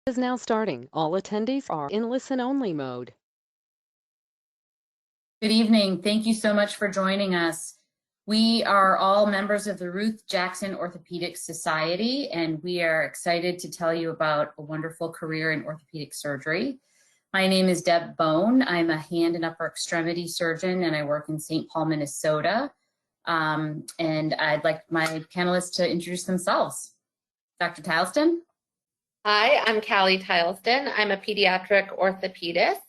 Is now starting. All attendees are in listen-only mode. Good evening. Thank you so much for joining us. We are all members of the Ruth Jackson Orthopedic Society, and we are excited to tell you about a wonderful career in orthopedic surgery. My name is Deb Bone. I'm a hand and upper extremity surgeon, and I work in St. Paul, Minnesota. And I'd like my panelists to introduce themselves. Dr. Tileston? Hi, I'm Callie Tileston. I'm a pediatric orthopedist.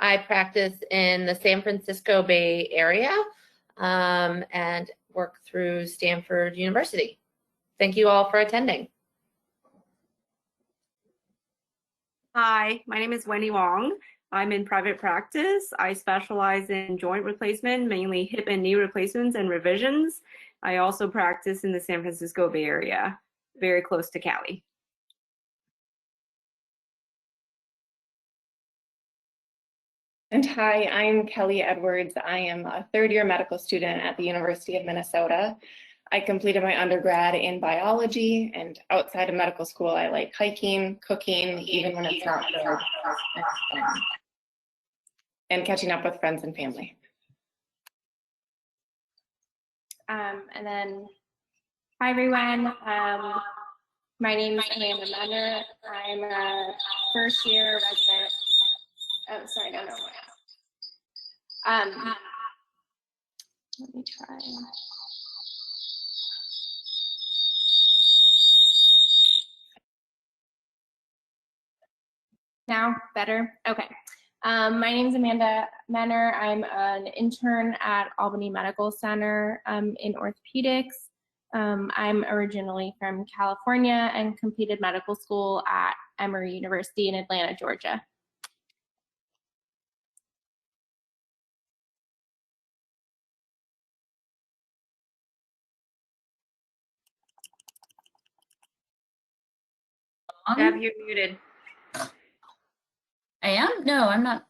I practice in the San Francisco Bay Area and work through Stanford University. Thank you all for attending. Hi, my name is Wendy Wong. I'm in private practice. I specialize in joint replacement, mainly hip and knee replacements and revisions. I also practice in the San Francisco Bay Area, very close to Cali. And hi, I'm Kelly Edwards. I am a third-year medical student at the University of Minnesota. I completed my undergrad in biology, and outside of medical school, I like hiking, cooking, even when it's not good, and catching up with friends and family. And then, hi everyone. My name is Amanda Menner. I'm a first-year resident. Oh, sorry, no. Let me try. Now, better? Okay. My name is Amanda Menner. I'm an intern at Albany Medical Center in orthopedics. I'm originally from California and completed medical school at Emory University in Atlanta, Georgia. Deb, you're muted. I am? No, I'm not.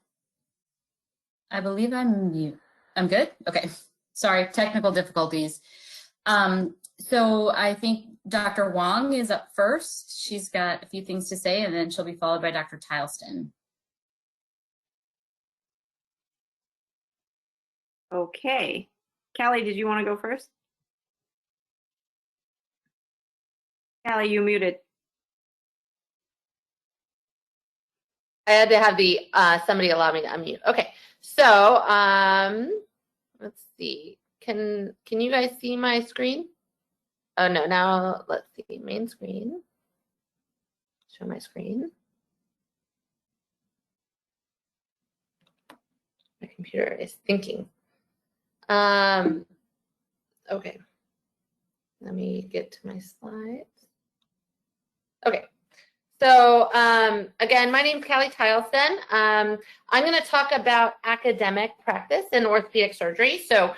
I believe I'm mute. I'm good? Okay. Sorry, technical difficulties. So I think Dr. Wong is up first. She's got a few things to say, and then she'll be followed by Dr. Tileston. Okay. Callie, did you want to go first? Callie, you muted. I had to have the somebody allow me to unmute. Okay, so let's see. Can you guys see my screen? Oh no, now let's see, main screen. Show my screen. My computer is thinking. Okay, let me get to my slides. Okay. So again, my name is Callie Tileston. I'm going to talk about academic practice in orthopedic surgery. So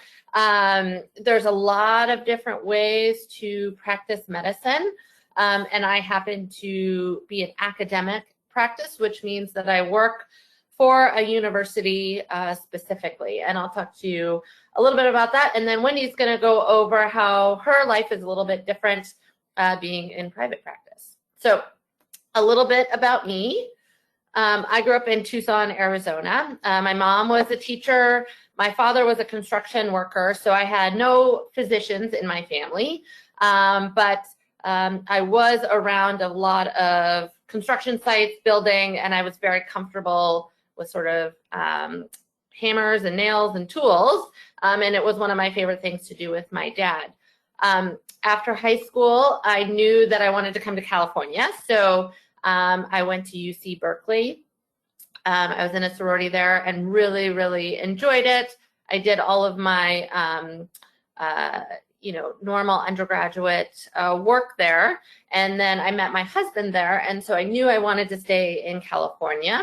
there's a lot of different ways to practice medicine, and I happen to be an academic practice, which means that I work for a university specifically, and I'll talk to you a little bit about that. And then Wendy's going to go over how her life is a little bit different being in private practice. So a little bit about me. I grew up in Tucson, Arizona. My mom was a teacher. My father was a construction worker, so I had no physicians in my family. But I was around a lot of construction sites, building, and I was very comfortable with sort of hammers and nails and tools. And it was one of my favorite things to do with my dad. After high school, I knew that I wanted to come to California, so I went to UC Berkeley. I was in a sorority there and really, really enjoyed it. I did all of my, normal undergraduate work there, and then I met my husband there, and so I knew I wanted to stay in California,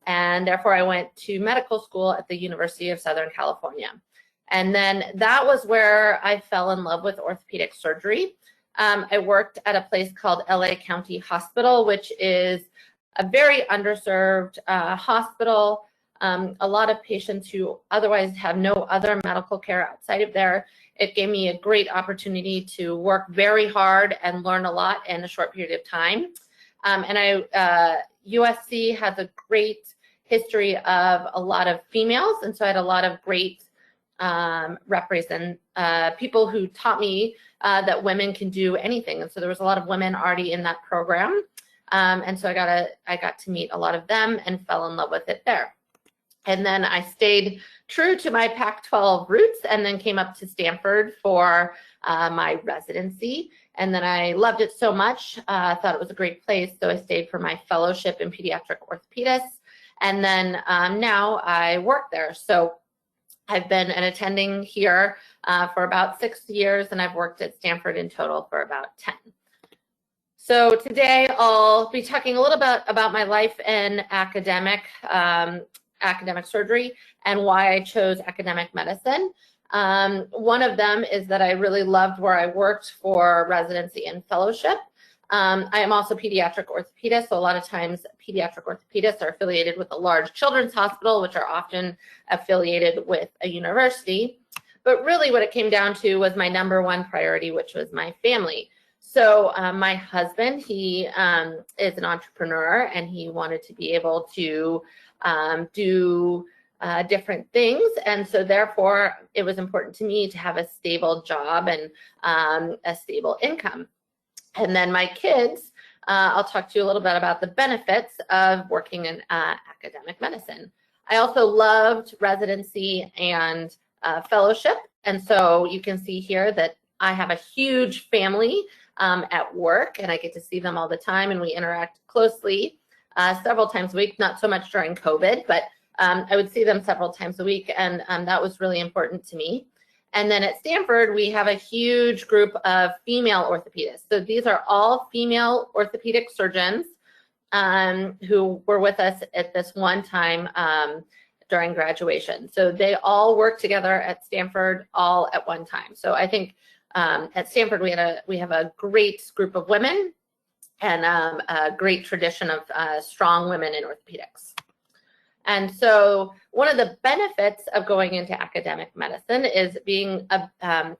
and therefore I went to medical school at the University of Southern California. And then that was where I fell in love with orthopedic surgery. I worked at a place called LA County Hospital, which is a very underserved hospital. A lot of patients who otherwise have no other medical care outside of there. It gave me a great opportunity to work very hard and learn a lot in a short period of time. And I, USC has a great history of a lot of females, and so I had a lot of great people who taught me that women can do anything, and so there was a lot of women already in that program, and so I got to meet a lot of them and fell in love with it there. And then I stayed true to my Pac-12 roots and then came up to Stanford for my residency. And then I loved it so much, thought it was a great place, so I stayed for my fellowship in pediatric orthopedics. And then now I work there. So I've been an attending here for about 6 years, and I've worked at Stanford in total for about 10. So today I'll be talking a little bit about my life in academic surgery and why I chose academic medicine. One of them is that I really loved where I worked for residency and fellowship. I am also pediatric orthopedist, so a lot of times pediatric orthopedists are affiliated with a large children's hospital, which are often affiliated with a university. But really what it came down to was my #1 priority, which was my family. So my husband, he is an entrepreneur, and he wanted to be able to do different things, and so therefore it was important to me to have a stable job and a stable income. And then my kids, I'll talk to you a little bit about the benefits of working in academic medicine. I also loved residency and fellowship, and so you can see here that I have a huge family at work, and I get to see them all the time, and we interact closely several times a week, not so much during COVID, but I would see them several times a week, and that was really important to me. And then at Stanford, we have a huge group of female orthopedists. So these are all female orthopedic surgeons who were with us at this one time during graduation. So they all work together at Stanford all at one time. So I think at Stanford, we have a great group of women and a great tradition of strong women in orthopedics. And so one of the benefits of going into academic medicine is being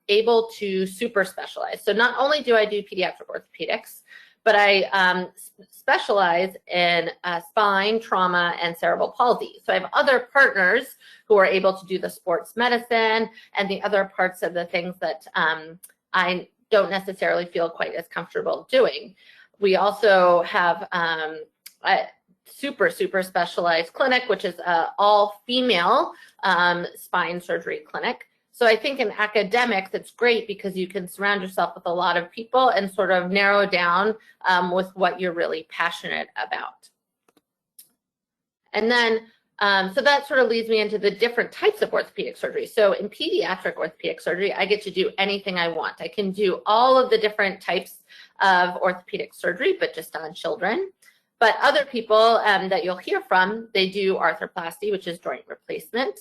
able to super specialize. So not only do I do pediatric orthopedics, but I specialize in spine, trauma, and cerebral palsy. So I have other partners who are able to do the sports medicine and the other parts of the things that I don't necessarily feel quite as comfortable doing. We also have a super specialized clinic, which is an all-female spine surgery clinic. So I think in academics, it's great because you can surround yourself with a lot of people and sort of narrow down with what you're really passionate about. And then, so that sort of leads me into the different types of orthopedic surgery. So in pediatric orthopedic surgery, I get to do anything I want. I can do all of the different types of orthopedic surgery, but just on children. But other people that you'll hear from, they do arthroplasty, which is joint replacement.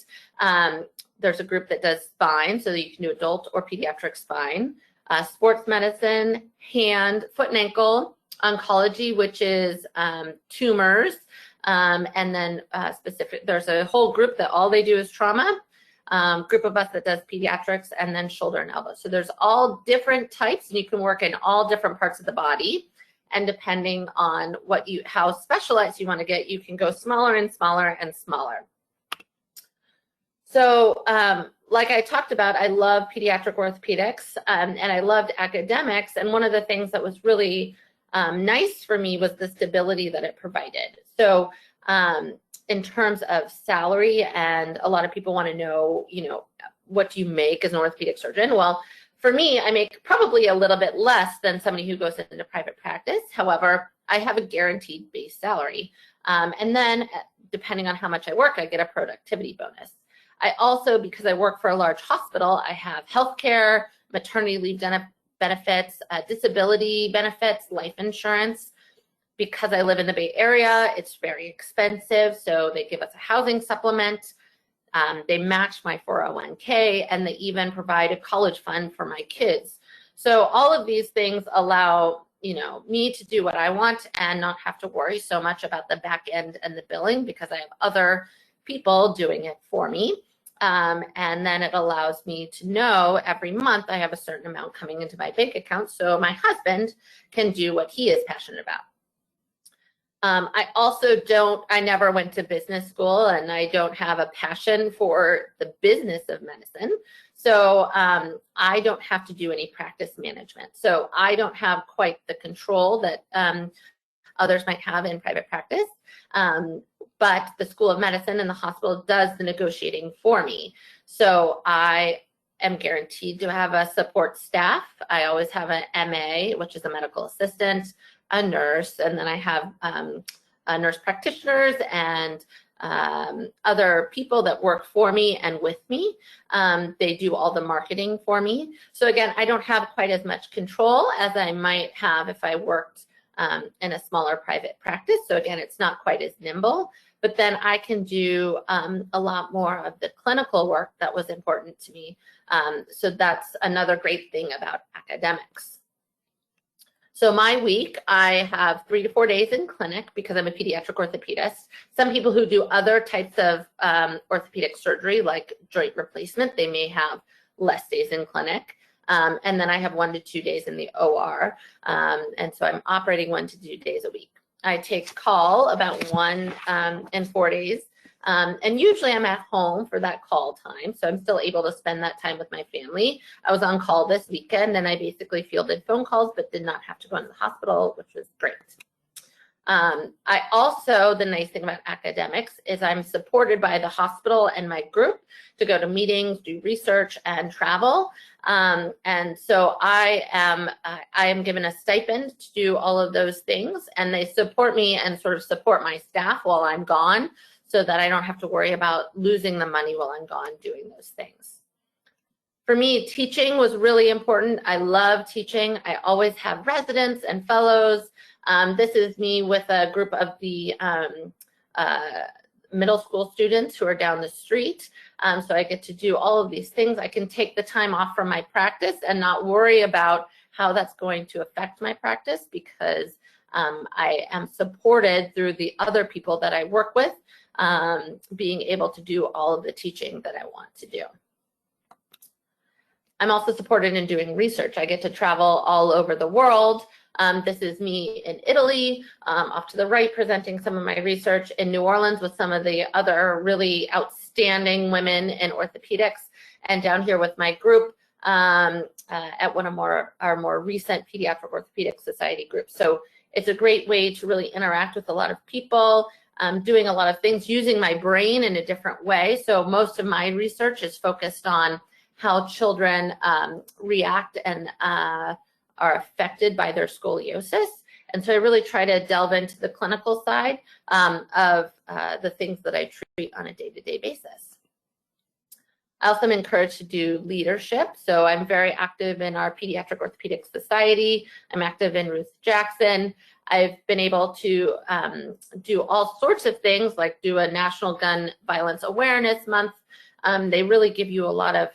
There's a group that does spine, so that you can do adult or pediatric spine. Sports medicine, hand, foot and ankle, oncology, which is tumors, and then there's a whole group that all they do is trauma. Group of us that does pediatrics, and then shoulder and elbow. So there's all different types, and you can work in all different parts of the body. And depending on how specialized you want to get, you can go smaller and smaller and smaller. So like I talked about, I love pediatric orthopedics and I loved academics. And one of the things that was really nice for me was the stability that it provided. So in terms of salary, and a lot of people want to know, what do you make as an orthopedic surgeon? Well, for me, I make probably a little bit less than somebody who goes into private practice. However, I have a guaranteed base salary. And then depending on how much I work, I get a productivity bonus. I also, because I work for a large hospital, I have healthcare, maternity leave benefits, disability benefits, life insurance. Because I live in the Bay Area, it's very expensive. So they give us a housing supplement. They match my 401k, and they even provide a college fund for my kids. So all of these things allow, me to do what I want and not have to worry so much about the back end and the billing, because I have other people doing it for me. And then it allows me to know every month I have a certain amount coming into my bank account, so my husband can do what he is passionate about. I also I never went to business school, and I don't have a passion for the business of medicine. So I don't have to do any practice management. So I don't have quite the control that others might have in private practice. But the School of Medicine and the hospital does the negotiating for me. So I am guaranteed to have a support staff. I always have an MA, which is a medical assistant, a nurse, and then I have nurse practitioners and other people that work for me and with me. They do all the marketing for me. So again, I don't have quite as much control as I might have if I worked in a smaller private practice. So again, it's not quite as nimble, but then I can do a lot more of the clinical work that was important to me. So that's another great thing about academics. So my week, I have 3 to 4 days in clinic because I'm a pediatric orthopedist. Some people who do other types of orthopedic surgery, like joint replacement, they may have less days in clinic. And then I have 1 to 2 days in the OR. And so I'm operating 1 to 2 days a week. I take call about 1 in 4 days. And usually I'm at home for that call time, so I'm still able to spend that time with my family. I was on call this weekend, and I basically fielded phone calls, but did not have to go into the hospital, which was great. I also, the nice thing about academics is I'm supported by the hospital and my group to go to meetings, do research, and travel. And so I am given a stipend to do all of those things, and they support me and sort of support my staff while I'm gone, so that I don't have to worry about losing the money while I'm gone doing those things. For me, teaching was really important. I love teaching. I always have residents and fellows. This is me with a group of the middle school students who are down the street. So I get to do all of these things. I can take the time off from my practice and not worry about how that's going to affect my practice, because I am supported through the other people that I work with, being able to do all of the teaching that I want to do. I'm also supported in doing research. I get to travel all over the world. This is me in Italy, off to the right, presenting some of my research in New Orleans with some of the other really outstanding women in orthopedics, and down here with my group at one of our more recent Pediatric Orthopedic Society groups. So it's a great way to really interact with a lot of people, doing a lot of things, using my brain in a different way. So most of my research is focused on how children react and are affected by their scoliosis. And so I really try to delve into the clinical side of the things that I treat on a day-to-day basis. I also am encouraged to do leadership. So I'm very active in our Pediatric Orthopedic Society. I'm active in Ruth Jackson. I've been able to do all sorts of things, like do a National Gun Violence Awareness Month. They really give you a lot of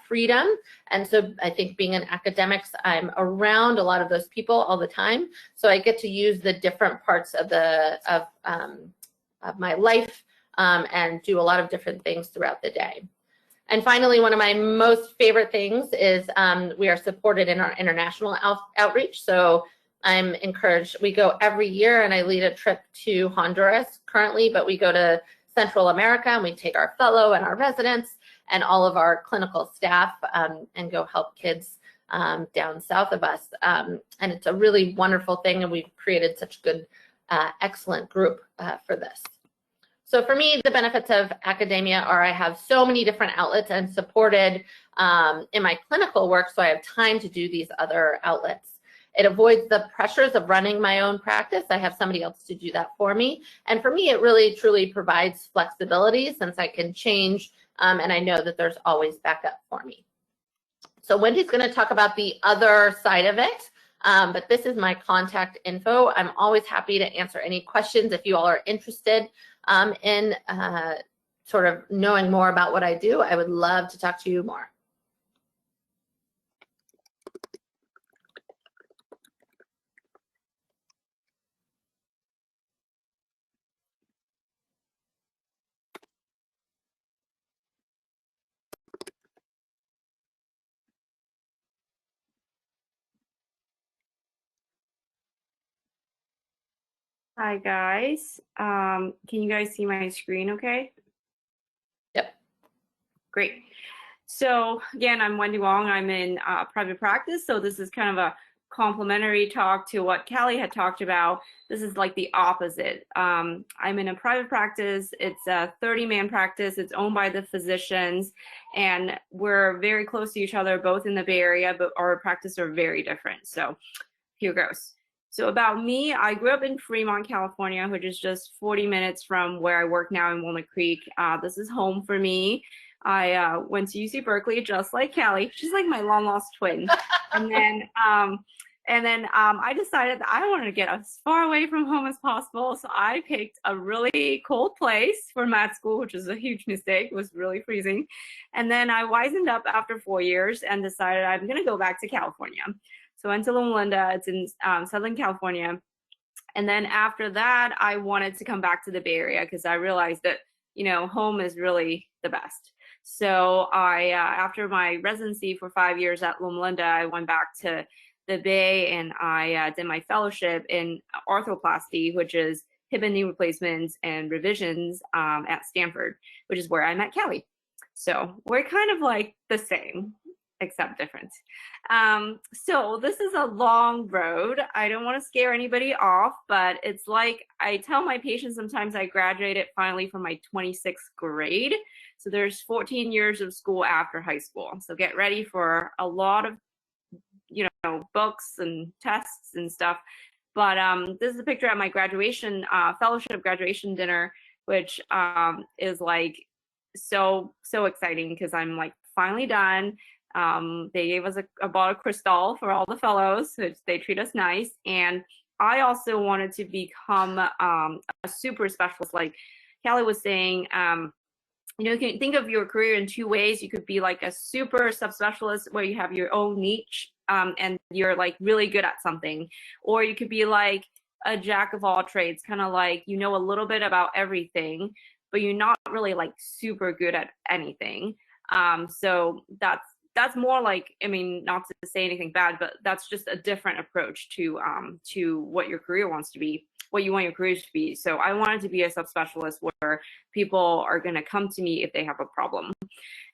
freedom. And so I think being in academics, I'm around a lot of those people all the time. So I get to use the different parts of my life and do a lot of different things throughout the day. And finally, one of my most favorite things is we are supported in our international outreach. So I'm encouraged. We go every year, and I lead a trip to Honduras currently, but we go to Central America, and we take our fellow and our residents and all of our clinical staff and go help kids down south of us. And it's a really wonderful thing, and we've created such a good, excellent group for this. So for me, the benefits of academia are I have so many different outlets and supported in my clinical work, so I have time to do these other outlets. It avoids the pressures of running my own practice. I have somebody else to do that for me. And for me, it really, truly provides flexibility, since I can change and I know that there's always backup for me. So Wendy's going to talk about the other side of it, but this is my contact info. I'm always happy to answer any questions if you all are interested in sort of knowing more about what I do. I would love to talk to you more. Hi guys. Can you guys see my screen okay? Yep. Great. So again, I'm Wendy Wong. I'm in private practice. So this is kind of a complementary talk to what Callie had talked about. This is like the opposite. I'm in a private practice. It's a 30-man practice. It's owned by the physicians, and we're very close to each other, both in the Bay Area, but our practices are very different. So here goes. So about me, I grew up in Fremont, California, which is just 40 minutes from where I work now in Walnut Creek. This is home for me. I went to UC Berkeley, just like Callie. She's like my long lost twin. and then I decided that I wanted to get as far away from home as possible. So I picked a really cold place for med school, which was a huge mistake. It was really freezing. And then I wisened up after 4 years and decided I'm going to go back to California. So I went to Loma Linda. It's in Southern California. And then after that, I wanted to come back to the Bay Area because I realized that, you know, home is really the best. So I, after my residency for 5 years at Loma Linda, I went back to the Bay and I did my fellowship in arthroplasty, which is hip and knee replacements and revisions at Stanford, which is where I met Callie. So we're kind of like the same, except different. So this is a long road. I don't want to scare anybody off, but it's like I tell my patients sometimes I graduated finally from my 26th grade. So there's 14 years of school after high school. So get ready for a lot of, you know, books and tests and stuff. But this is a picture at my graduation, fellowship graduation dinner, which is like so exciting because I'm like finally done. They gave us a bottle of Cristal for all the fellows, which they treat us nice. And I also wanted to become a super specialist. Like Callie was saying, you know, you can think of your career in two ways. You could be like a super subspecialist where you have your own niche and you're like really good at something. Or you could be like a jack of all trades, kind of like you know a little bit about everything, but you're not really like super good at anything. So that's more like, I mean, not to say anything bad, but that's just a different approach to what your career wants to be, what you want your career to be. So I wanted to be a subspecialist where people are going to come to me if they have a problem.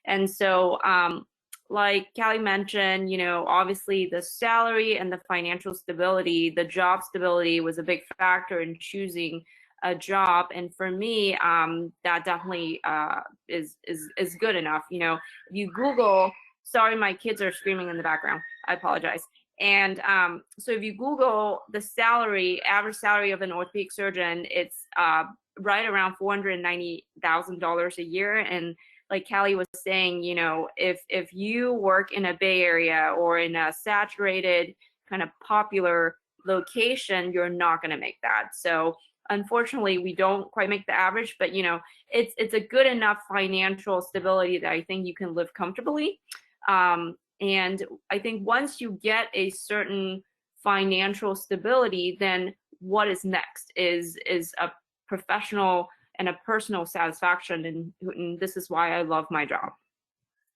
And so, like Callie mentioned, you know, obviously the salary and the financial stability, the job stability was a big factor in choosing a job. And for me, that definitely is good enough. You know, if you Google, sorry, my kids are screaming in the background. I apologize. And so if you Google the salary, average salary of an orthopedic surgeon, it's right around $490,000 a year. And like Callie was saying, you know, if you work in a Bay Area or in a saturated kind of popular location, you're not going to make that. So unfortunately, we don't quite make the average, but you know, it's a good enough financial stability that I think you can live comfortably. And I think once you get a certain financial stability, then what is next is a professional and a personal satisfaction. And this is why I love my job.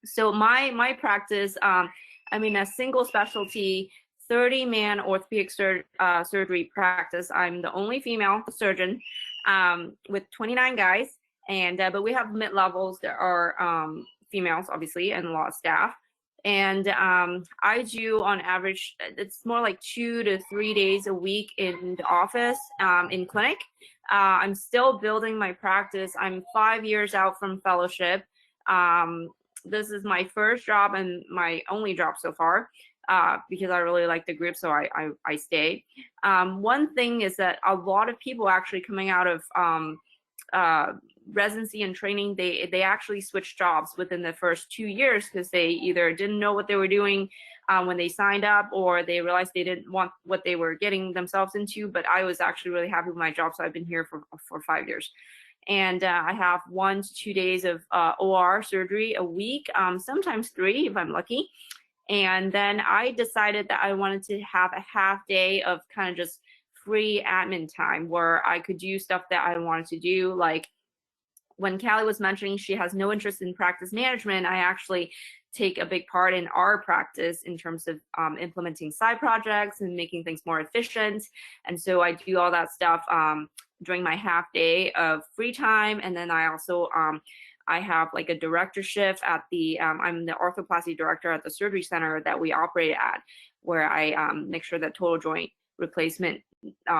So my practice, I'm in a single specialty 30-man orthopedic surgery practice. I'm the only female surgeon with 29 guys, and but we have mid-levels that are females, obviously, and a lot of staff. And I do, on average, it's more like 2 to 3 days a week in the office, in clinic. I'm still building my practice. I'm 5 years out from fellowship. This is my first job and my only job so far, because I really like the group, so I stayed. One thing is that a lot of people actually coming out of residency and training, they actually switched jobs within the first 2 years because they either didn't know what they were doing when they signed up, or they realized they didn't want what they were getting themselves into. But I was actually really happy with my job, so I've been here for 5 years. And I have 1 to 2 days of OR surgery a week, sometimes 3 if I'm lucky. And then I decided that I wanted to have a half day of kind of just free admin time where I could do stuff that I wanted to do, like when Callie was mentioning she has no interest in practice management, I actually take a big part in our practice in terms of implementing side projects and making things more efficient. And so I do all that stuff during my half day of free time. And then I also, I have like a directorship at the, I'm the orthoplasty director at the surgery center that we operate at, where I make sure that total joint replacement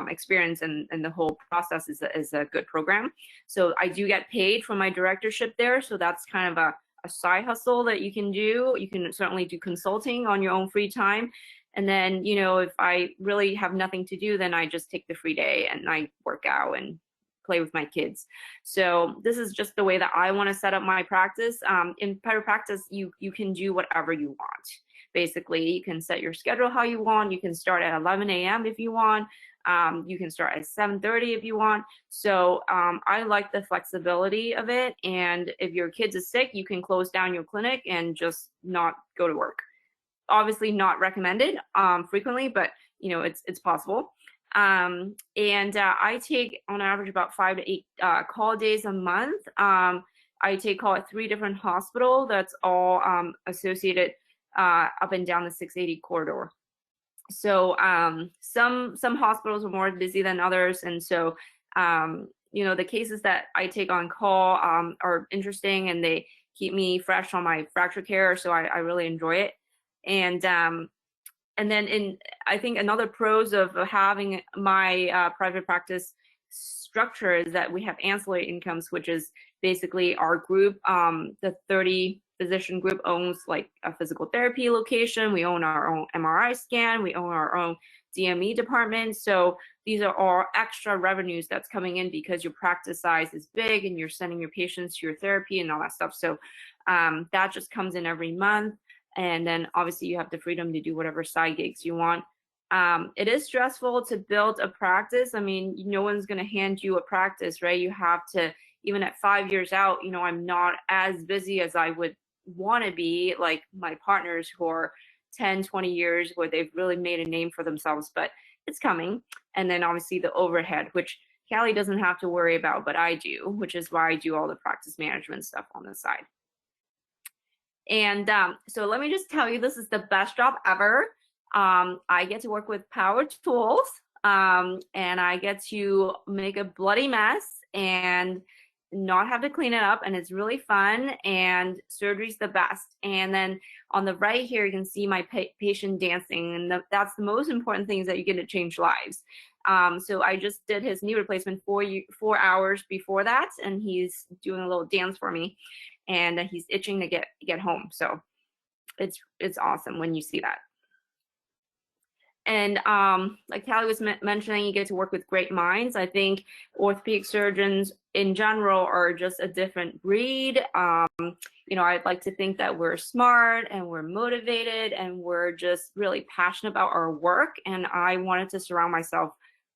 experience and the whole process is a good program. So I do get paid for my directorship there. So that's kind of a side hustle that you can do. You can certainly do consulting on your own free time. And then, you know, if I really have nothing to do, then I just take the free day and I work out and play with my kids. So this is just the way that I want to set up my practice. In private practice, you can do whatever you want. Basically, you can set your schedule how you want. You can start at 11 a.m. if you want. You can start at 7:30 if you want. So I like the flexibility of it. And if your kids is sick, you can close down your clinic and just not go to work. Obviously not recommended frequently, but you know, it's possible. I take on average about 5 to 8 call days a month. I take call at 3 different hospitals. That's all associated up and down the 680 corridor. So some hospitals are more busy than others, and so you know, the cases that I take on call are interesting, and they keep me fresh on my fracture care. So I really enjoy it. And then I think another pros of having my private practice structure is that we have ancillary incomes, which is basically our group, the 30 physician group owns like a physical therapy location. We own our own MRI scan. We own our own DME department. So these are all extra revenues that's coming in because your practice size is big and you're sending your patients to your therapy and all that stuff. So that just comes in every month. And then obviously you have the freedom to do whatever side gigs you want. It is stressful to build a practice. I mean, no one's going to hand you a practice, right? You have to, even at 5 years out, you know, I'm not as busy as I would want to be, like my partners who are 10, 20 years where they've really made a name for themselves, but it's coming. And then obviously the overhead, which Callie doesn't have to worry about, but I do, which is why I do all the practice management stuff on the side. And so let me just tell you, this is the best job ever. I get to work with power tools, and I get to make a bloody mess and not have to clean it up, and it's really fun, and surgery's the best. And then on the right here, you can see my patient dancing, and that's the most important thing, is that you get to change lives. So I just did his knee replacement 4 hours before that, and he's doing a little dance for me, and he's itching to get home. So it's awesome when you see that. And like Callie was mentioning, you get to work with great minds. I think orthopedic surgeons in general are just a different breed. You know, I'd like to think that we're smart and we're motivated and we're just really passionate about our work. And I wanted to surround myself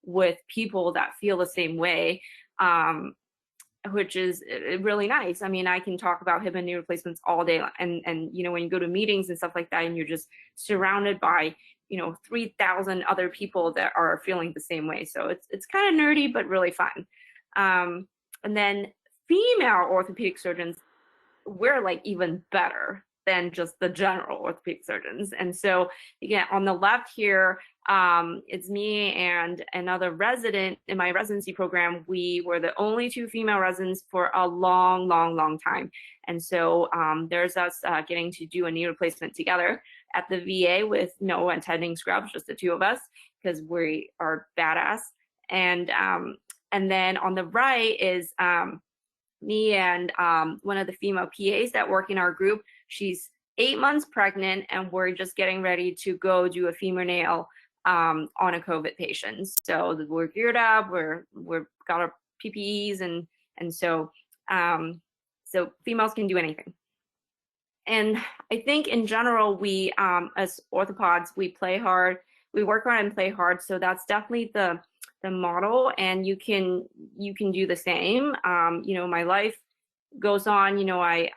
with people that feel the same way, which is really nice. I mean, I can talk about hip and knee replacements all day. And you know, when you go to meetings and stuff like that, and you're just surrounded by, you know, 3,000 other people that are feeling the same way. So it's kind of nerdy, but really fun. And then female orthopedic surgeons, we're like even better than just the general orthopedic surgeons. And so again, on the left here, it's me and another resident in my residency program. We were the only 2 female residents for a long time. And so there's us getting to do a knee replacement together at the VA with no attending scrubs, just the 2 of us, because we are badass. And then on the right is me and one of the female PAs that work in our group. She's 8 months pregnant, and we're just getting ready to go do a femur nail on a COVID patient. So we're geared up. We've got our PPEs, and so so females can do anything. And I think in general, we as orthopods, we play hard, we work hard and play hard. So that's definitely the model, and you can do the same. You know, my life goes on. You know, I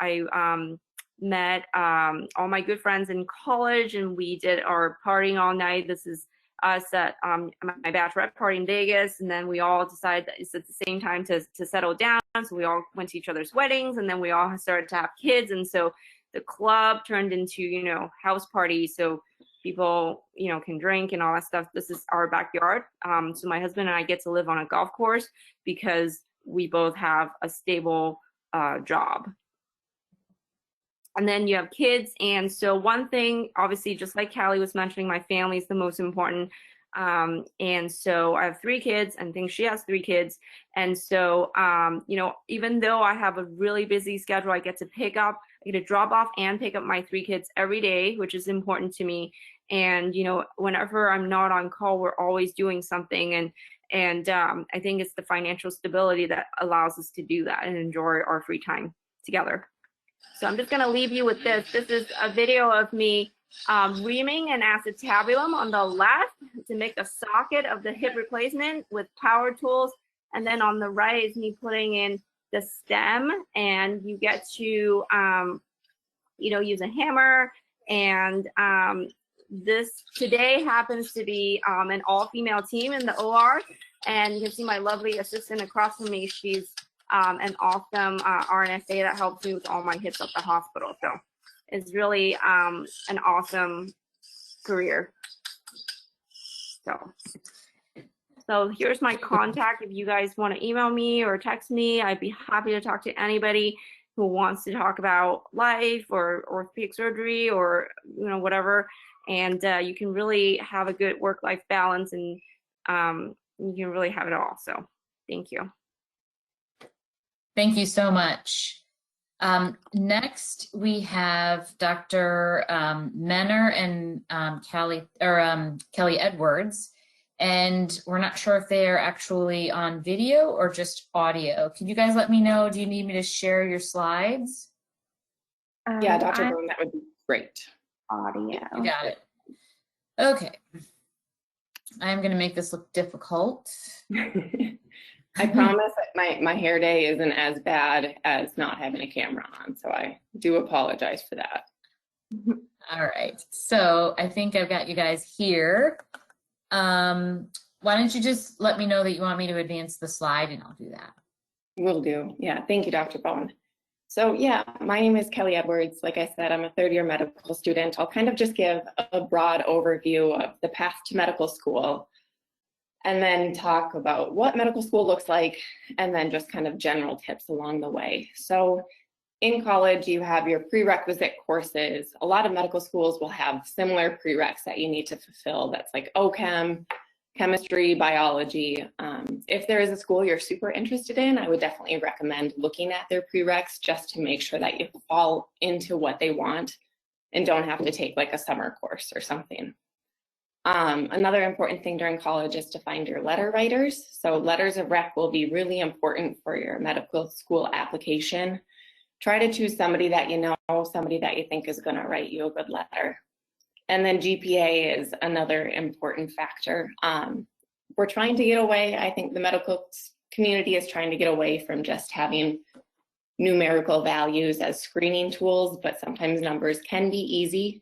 met all my good friends in college, and we did our partying all night. This is us at my bachelorette party in Vegas, and then we all decided that it's at the same time to settle down. So we all went to each other's weddings, and then we all started to have kids, and so the club turned into, you know, house parties. So people, you know, can drink and all that stuff. This is our backyard. So my husband and I get to live on a golf course because we both have a stable job. And then you have kids. And so one thing, obviously, just like Callie was mentioning, my family is the most important. And so I have 3 kids, and I think she has 3 kids. And so, you know, even though I have a really busy schedule, I get to drop off and pick up my 3 kids every day, which is important to me. And, you know, whenever I'm not on call, we're always doing something. And I think it's the financial stability that allows us to do that and enjoy our free time together. So I'm just going to leave you with this. This is a video of me reaming an acetabulum on the left to make a socket of the hip replacement with power tools. And then on the right is me putting in the stem, and you get to, you know, use a hammer. And this today happens to be an all-female team in the OR. And you can see my lovely assistant across from me. She's an awesome RNFA that helps me with all my hits at the hospital. So it's really an awesome career. So here's my contact. If you guys want to email me or text me, I'd be happy to talk to anybody who wants to talk about life or orthopedic surgery or, you know, whatever. And you can really have a good work-life balance, and you can really have it all. So thank you. Thank you so much. Next, we have Dr. Menner and Kelly Edwards, and we're not sure if they are actually on video or just audio. Can you guys let me know? Do you need me to share your slides? Yeah, Dr. Boone, that would be great. Audio. You got it. Okay. I'm going to make this look difficult. I promise that my hair day isn't as bad as not having a camera on, so I do apologize for that. All right, so I think I've got you guys here. Why don't you just let me know that you want me to advance the slide, and I'll do that. Will do. Yeah, thank you, Dr. Bone. So yeah, my name is Kelly Edwards. Like I said, I'm a 3rd-year medical student. I'll kind of just give a broad overview of the path to medical school, and then talk about what medical school looks like, and then just kind of general tips along the way. So in college, you have your prerequisite courses. A lot of medical schools will have similar prereqs that you need to fulfill. That's like OChem, chemistry, biology. If there is a school you're super interested in, I would definitely recommend looking at their prereqs just to make sure that you fall into what they want and don't have to take like a summer course or something. Another important thing during college is to find your letter writers. So letters of rec will be really important for your medical school application. Try to choose somebody that you know, somebody that you think is going to write you a good letter. And then GPA is another important factor. We're trying to get away, I think the medical community is trying to get away from just having numerical values as screening tools, but sometimes numbers can be easy.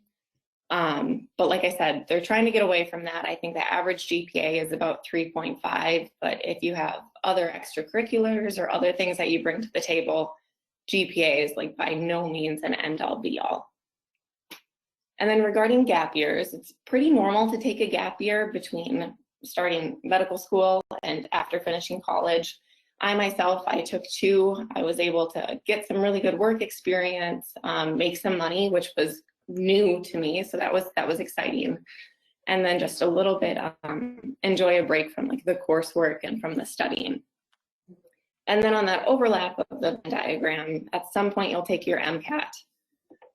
But like I said, they're trying to get away from that. I think the average GPA is about 3.5, but if you have other extracurriculars or other things that you bring to the table, GPA is like by no means an end-all be-all. And then regarding gap years, it's pretty normal to take a gap year between starting medical school and after finishing college. I took 2. I was able to get some really good work experience, make some money, which was new to me, so that was exciting. And then just a little bit enjoy a break from like the coursework and from the studying. And then on that overlap of the diagram, at some point you'll take your MCAT.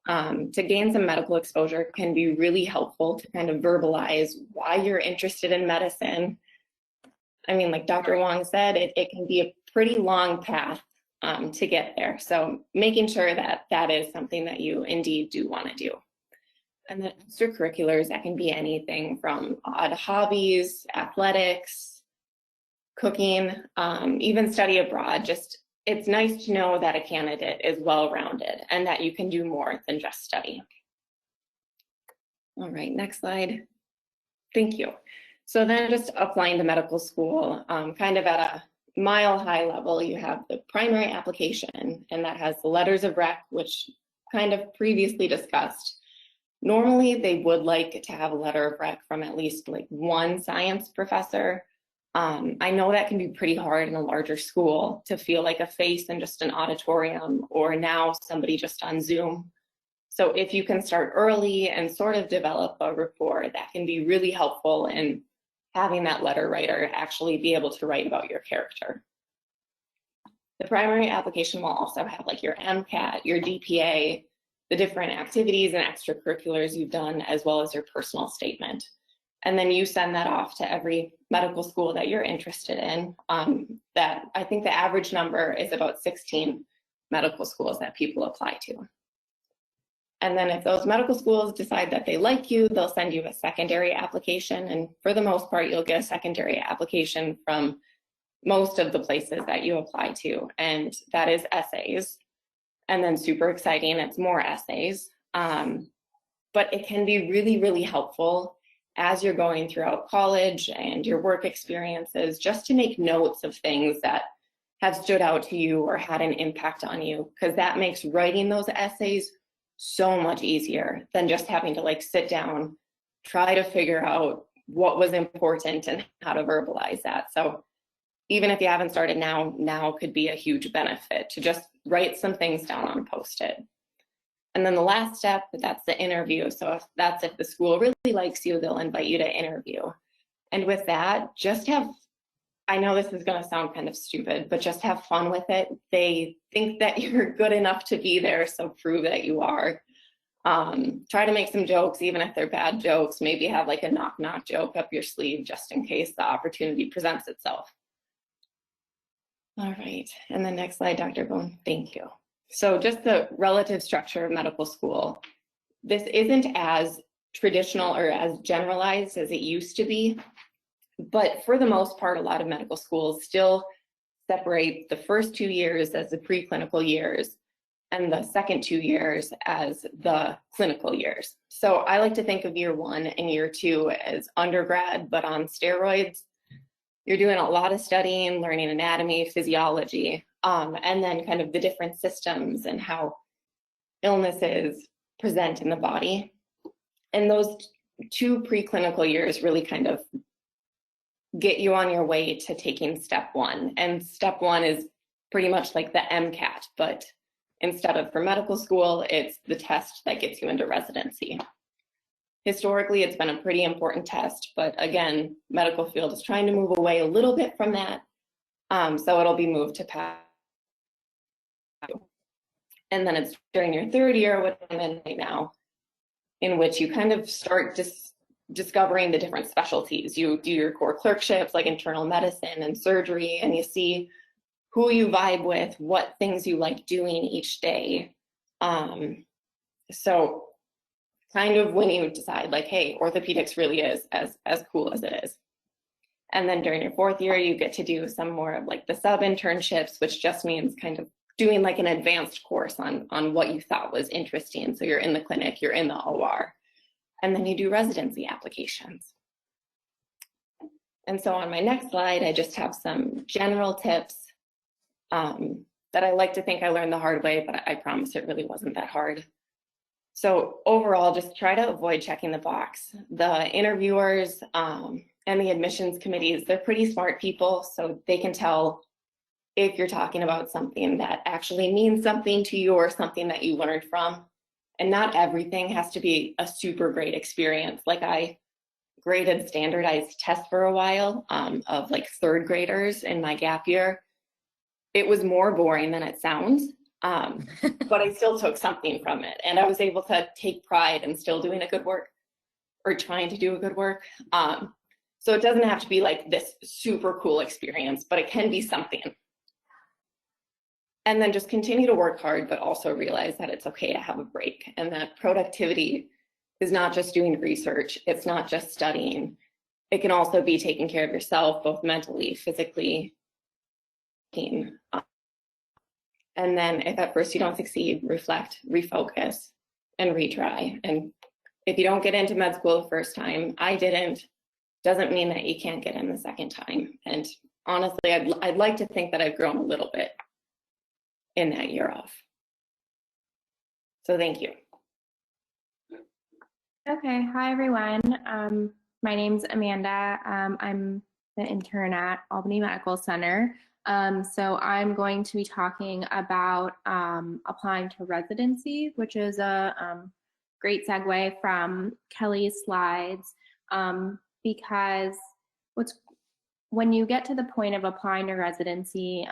To gain some medical exposure can be really helpful to kind of verbalize why you're interested in medicine. I mean, like Dr. Wong said, it can be a pretty long path to get there. So making sure that that is something that you indeed do want to do. And then extracurriculars, that can be anything from odd hobbies, athletics, cooking, even study abroad. Just it's nice to know that a candidate is well-rounded and that you can do more than just study. All right, next slide. Thank you. So then just applying to medical school, kind of at a mile-high level, you have the primary application, and that has the letters of rec, which kind of previously discussed. Normally, they would like to have a letter of rec from at least like one science professor. I know that can be pretty hard in a larger school to feel like a face in just an auditorium, or now somebody just on Zoom. So if you can start early and sort of develop a rapport, that can be really helpful in having that letter writer actually be able to write about your character. The primary application will also have like your MCAT, your GPA, the different activities and extracurriculars you've done, as well as your personal statement. And then you send that off to every medical school that you're interested in. That I think the average number is about 16 medical schools that people apply to. And then if those medical schools decide that they like you, they'll send you a secondary application. And for the most part, you'll get a secondary application from most of the places that you apply to. And that is essays. And then super exciting, it's more essays. But it can be really, really helpful as you're going throughout college and your work experiences, just to make notes of things that have stood out to you or had an impact on you, because that makes writing those essays so much easier than just having to like sit down, try to figure out what was important and how to verbalize that. So even if you haven't started now could be a huge benefit to just write some things down on Post-it. And then the last step, that's the interview. So if the school really likes you, they'll invite you to interview. And with that, just have, I know this is going to sound kind of stupid, but just have fun with it. They think that you're good enough to be there, so prove that you are. Try to make some jokes, even if they're bad jokes. Maybe have like a knock-knock joke up your sleeve just in case the opportunity presents itself. All right, and the next slide, Dr. Boone, thank you. So just the relative structure of medical school. This isn't as traditional or as generalized as it used to be, but for the most part, a lot of medical schools still separate the first 2 years as the preclinical years and the second 2 years as the clinical years. So I like to think of year 1 and year 2 as undergrad, but on steroids. You're doing a lot of studying, learning anatomy, physiology, and then kind of the different systems and how illnesses present in the body. And those 2 preclinical years really kind of get you on your way to taking step 1. And step 1 is pretty much like the MCAT, but instead of for medical school, it's the test that gets you into residency. Historically, it's been a pretty important test, but again, medical field is trying to move away a little bit from that. So it'll be moved to PAS. And then it's during your 3rd year, which I'm in right now, in which you kind of start discovering the different specialties. You do your core clerkships like internal medicine and surgery, and you see who you vibe with, what things you like doing each day. So kind of when you decide like, hey, orthopedics really is as cool as it is. And then during your 4th year, you get to do some more of like the sub-internships, which just means kind of doing like an advanced course on what you thought was interesting. So you're in the clinic, you're in the OR, and then you do residency applications. And so on my next slide, I just have some general tips that I like to think I learned the hard way, but I promise it really wasn't that hard. So overall, just try to avoid checking the box. The interviewers and the admissions committees, they're pretty smart people, so they can tell if you're talking about something that actually means something to you or something that you learned from. And not everything has to be a super great experience. Like I graded standardized tests for a while of like 3rd graders in my gap year. It was more boring than it sounds. But I still took something from it, and I was able to take pride in still doing a good work or trying to do a good work. So it doesn't have to be like this super cool experience, but it can be something. And then just continue to work hard, but also realize that it's okay to have a break, and that productivity is not just doing research. It's not just studying. It can also be taking care of yourself, both mentally, physically. And then if at first you don't succeed, reflect, refocus, and retry. And if you don't get into med school the first time, I didn't, doesn't mean that you can't get in the second time. And honestly, I'd like to think that I've grown a little bit in that year off. So thank you. Okay, hi everyone. My name's Amanda. I'm the intern at Albany Medical Center. So I'm going to be talking about applying to residency, which is a great segue from Kelly's slides, because when you get to the point of applying to residency,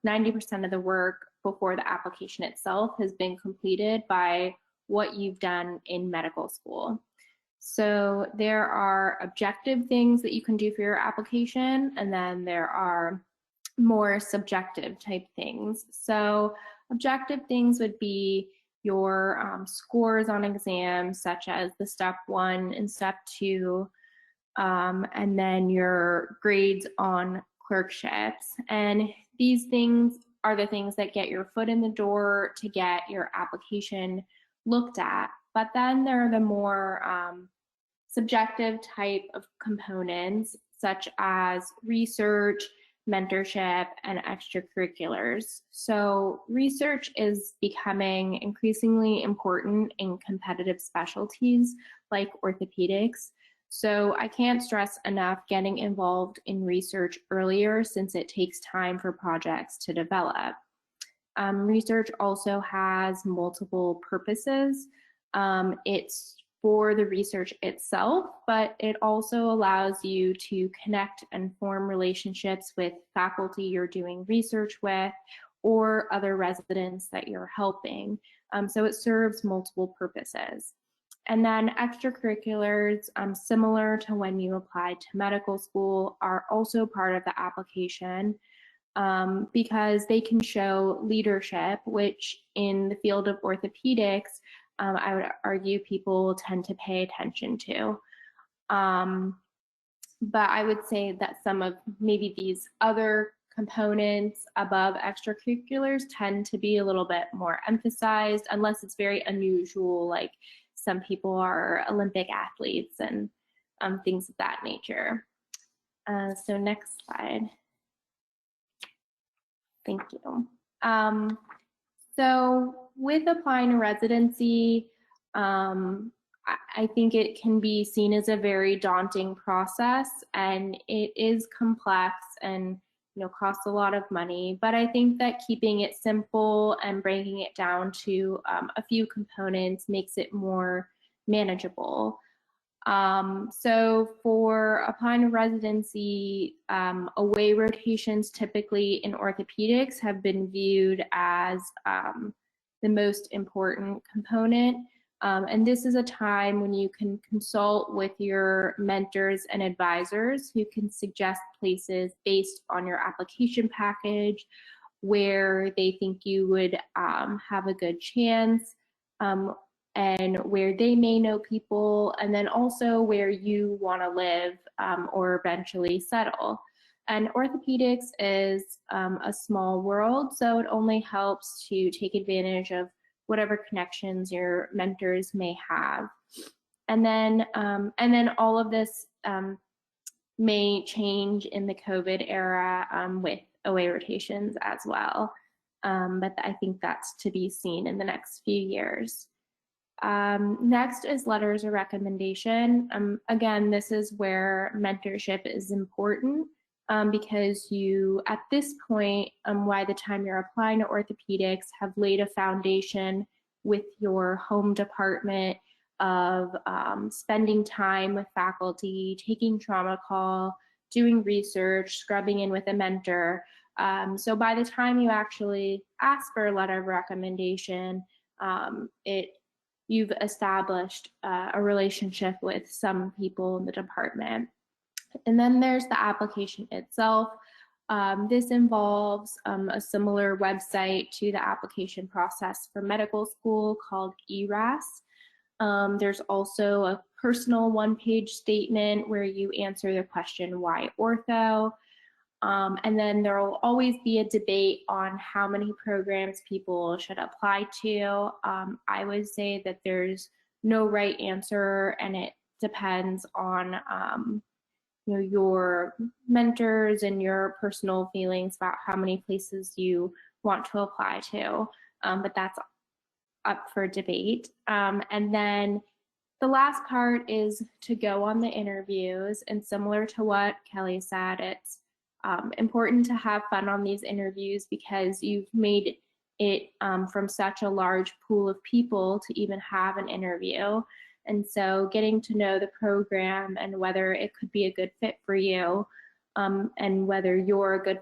90% of the work before the application itself has been completed by what you've done in medical school. So there are objective things that you can do for your application, and then there are more subjective type things. So objective things would be your scores on exams, such as the step 1 and step 2, and then your grades on clerkships. And these things are the things that get your foot in the door to get your application looked at. But then there are the more subjective type of components, such as research, mentorship, and extracurriculars. So research is becoming increasingly important in competitive specialties like orthopedics. So I can't stress enough getting involved in research earlier, since it takes time for projects to develop. Research also has multiple purposes. It's for the research itself, but it also allows you to connect and form relationships with faculty you're doing research with, or other residents that you're helping. So it serves multiple purposes. And then extracurriculars, similar to when you applied to medical school, are also part of the application, because they can show leadership, which in the field of orthopedics, I would argue people tend to pay attention to. But I would say that some of maybe these other components above extracurriculars tend to be a little bit more emphasized, unless it's very unusual, like some people are Olympic athletes and things of that nature. So next slide. Thank you. So with applying to residency, I think it can be seen as a very daunting process, and it is complex and costs a lot of money. But I think that keeping it simple and breaking it down to a few components makes it more manageable. So for applying to residency, away rotations typically in orthopedics have been viewed as the most important component. And this is a time when you can consult with your mentors and advisors who can suggest places based on your application package where they think you would have a good chance, and where they may know people, and then also where you want to live or eventually settle. And orthopedics is a small world, so it only helps to take advantage of whatever connections your mentors may have. And then all of this may change in the COVID era with away rotations as well. But I think that's to be seen in the next few years. Next is letters of recommendation. Again, this is where mentorship is important, because you, at this point, by the time you're applying to orthopedics, have laid a foundation with your home department of spending time with faculty, taking trauma call, doing research, scrubbing in with a mentor. So by the time you actually ask for a letter of recommendation, you've established a relationship with some people in the department. And then there's the application itself. This involves a similar website to the application process for medical school called ERAS. There's also a personal one-page statement where you answer the question, why ortho? And then there will always be a debate on how many programs people should apply to. I would say that there's no right answer, and it depends on your mentors and your personal feelings about how many places you want to apply to, but that's up for debate. And then the last part is to go on the interviews, and similar to what Kelly said, it's important to have fun on these interviews because you've made it from such a large pool of people to even have an interview. And so getting to know the program and whether it could be a good fit for you, and whether you're a good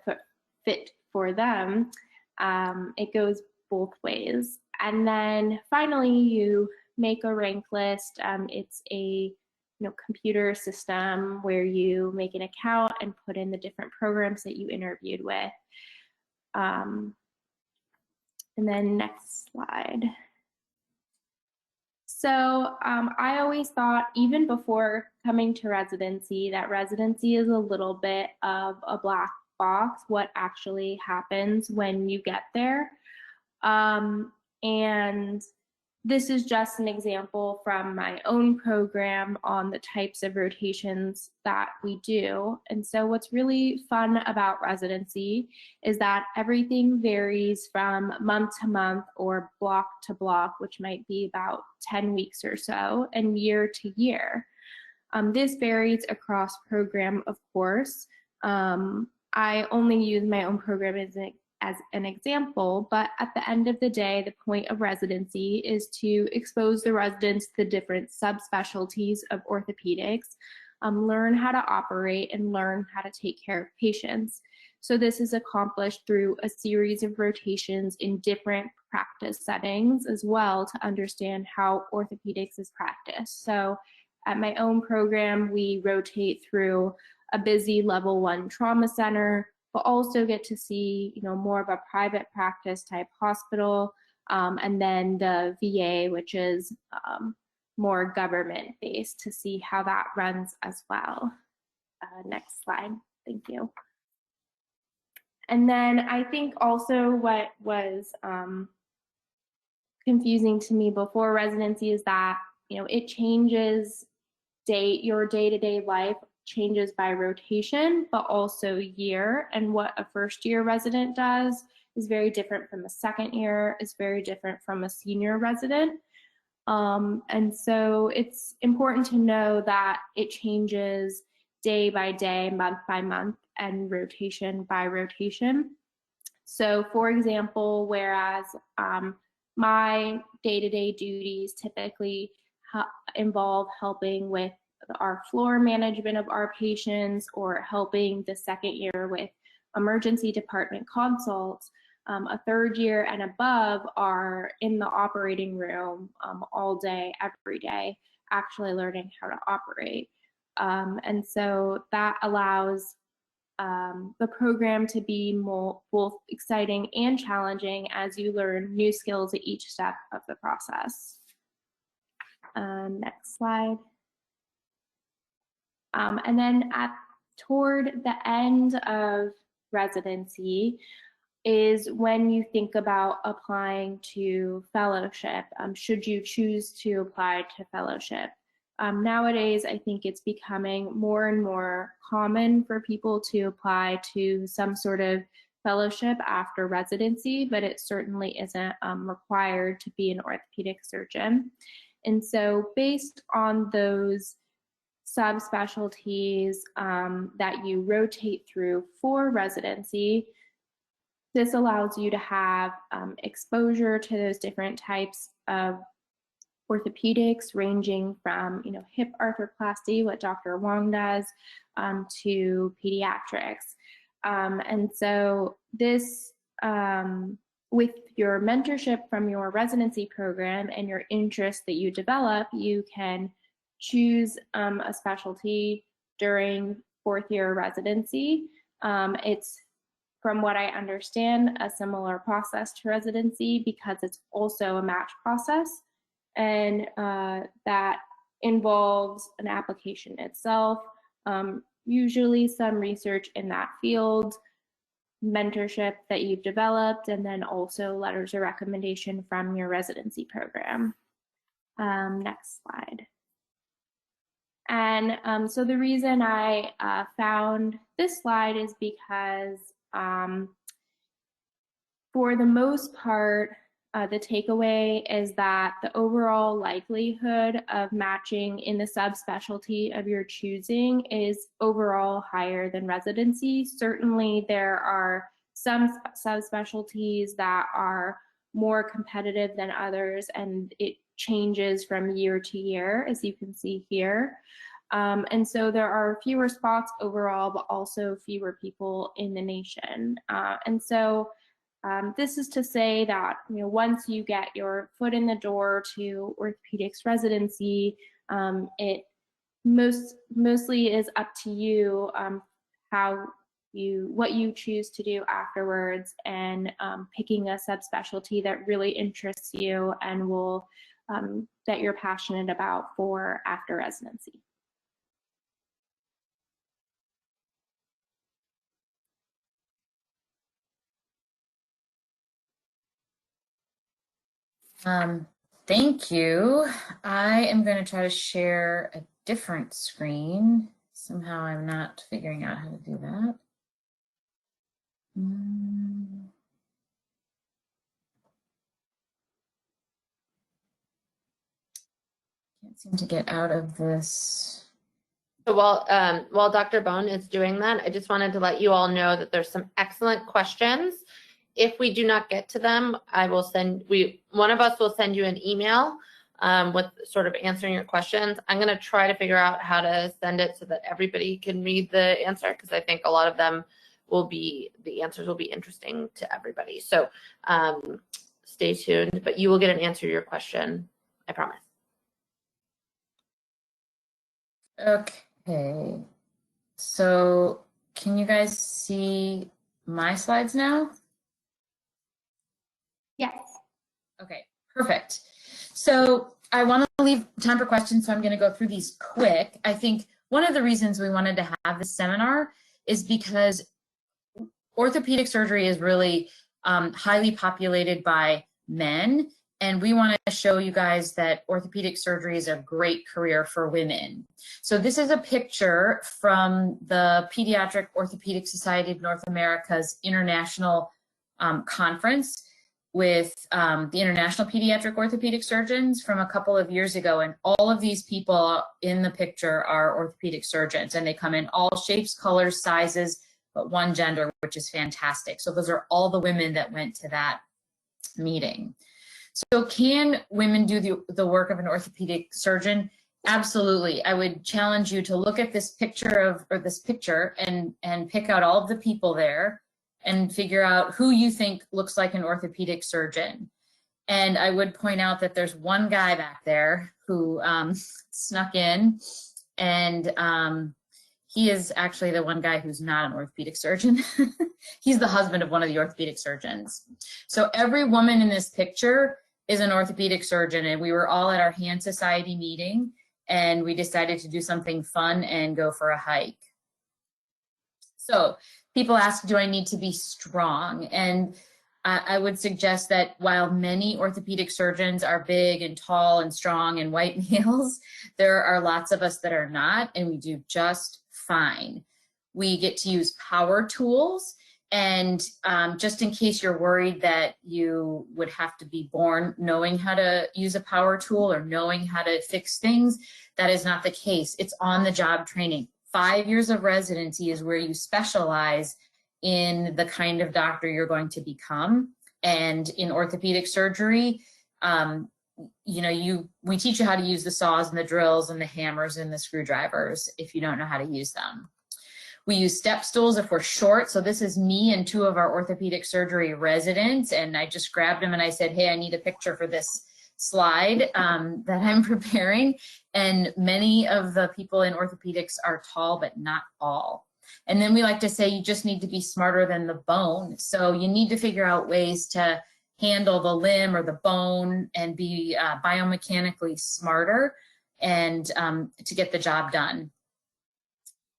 fit for them, it goes both ways. And then finally, you make a rank list. It's a computer system where you make an account and put in the different programs that you interviewed with. And then next slide. So I always thought, even before coming to residency, that residency is a little bit of a black box, what actually happens when you get there. And this is just an example from my own program on the types of rotations that we do. And so what's really fun about residency is that everything varies from month to month or block to block, which might be about 10 weeks or so, and year to year. This varies across program, of course. I only use my own program as an example, but at the end of the day, the point of residency is to expose the residents to the different subspecialties of orthopedics, learn how to operate, and learn how to take care of patients. So this is accomplished through a series of rotations in different practice settings as well to understand how orthopedics is practiced. So at my own program, we rotate through a busy level 1 trauma center, but also get to see more of a private practice type hospital, and then the VA, which is more government based, to see how that runs as well. Next slide, thank you. And then I think also what was confusing to me before residency is that it changes your day-to-day life changes by rotation, but also year. And what a first-year resident does is very different from a second year, is very different from a senior resident. And so it's important to know that it changes day by day, month by month, and rotation by rotation. So for example, whereas my day-to-day duties typically involve helping with our floor management of our patients or helping the second year with emergency department consults, a third year and above are in the operating room all day, every day, actually learning how to operate. And so that allows the program to be both exciting and challenging as you learn new skills at each step of the process. Next slide. And then toward the end of residency is when you think about applying to fellowship, should you choose to apply to fellowship. Nowadays, I think it's becoming more and more common for people to apply to some sort of fellowship after residency, but it certainly isn't required to be an orthopedic surgeon. And so based on those subspecialties that you rotate through for residency, this allows you to have exposure to those different types of orthopedics, ranging from hip arthroplasty, what Dr. Wong does, to pediatrics. And so this, with your mentorship from your residency program and your interest that you develop, you can choose a specialty during fourth year residency. It's, from what I understand, a similar process to residency because it's also a match process, and that involves an application itself, usually some research in that field, mentorship that you've developed, and then also letters of recommendation from your residency program. Next slide. And so the reason I found this slide is because for the most part, the takeaway is that the overall likelihood of matching in the subspecialty of your choosing is overall higher than residency. Certainly there are some subspecialties that are more competitive than others, and it changes from year to year, as you can see here. And so there are fewer spots overall, but also fewer people in the nation. And so this is to say that, you know, once you get your foot in the door to orthopedics residency, it mostly is up to you what you choose to do afterwards, and picking a subspecialty that really interests you and will that you're passionate about for after residency. Thank you. I am going to try to share a different screen. Somehow I'm not figuring out how to do that. Can't seem to get out of this. So while Dr. Bone is doing that, I just wanted to let you all know that there's some excellent questions. If we do not get to them, I will one of us will send you an email with sort of answering your questions. I'm going to try to figure out how to send it so that everybody can read the answer, because I think a lot of them the answers will be interesting to everybody. So stay tuned, but you will get an answer to your question, I promise. Okay, so can you guys see my slides now? Yes. Okay, perfect. So I want to leave time for questions, so I'm going to go through these quick. I think one of the reasons we wanted to have this seminar is because orthopedic surgery is really highly populated by men, and we want to show you guys that orthopedic surgery is a great career for women. So this is a picture from the Pediatric Orthopedic Society of North America's international conference with the International Pediatric Orthopedic Surgeons from a couple of years ago. And all of these people in the picture are orthopedic surgeons, and they come in all shapes, colors, sizes, but one gender, which is fantastic. So those are all the women that went to that meeting. So can women do the work of an orthopedic surgeon? Absolutely. I would challenge you to look at this picture and pick out all of the people there and figure out who you think looks like an orthopedic surgeon. And I would point out that there's one guy back there who snuck in, and he is actually the one guy who's not an orthopedic surgeon. He's the husband of one of the orthopedic surgeons. So every woman in this picture is an orthopedic surgeon, and we were all at our Hand Society meeting, and we decided to do something fun and go for a hike. So people ask, do I need to be strong? And I would suggest that while many orthopedic surgeons are big and tall and strong and white males, there are lots of us that are not, and we do just fine. We get to use power tools, and just in case you're worried that you would have to be born knowing how to use a power tool or knowing how to fix things, that is not the case. It's on-the-job training. 5 years of residency is where you specialize in the kind of doctor you're going to become. And in orthopedic surgery, we teach you how to use the saws and the drills and the hammers and the screwdrivers if you don't know how to use them. We use step stools if we're short. So this is me and two of our orthopedic surgery residents, and I just grabbed them and I said, hey, I need a picture for this slide that I'm preparing. And many of the people in orthopedics are tall, but not all. And then we like to say you just need to be smarter than the bone. So you need to figure out ways to handle the limb or the bone and be biomechanically smarter and to get the job done.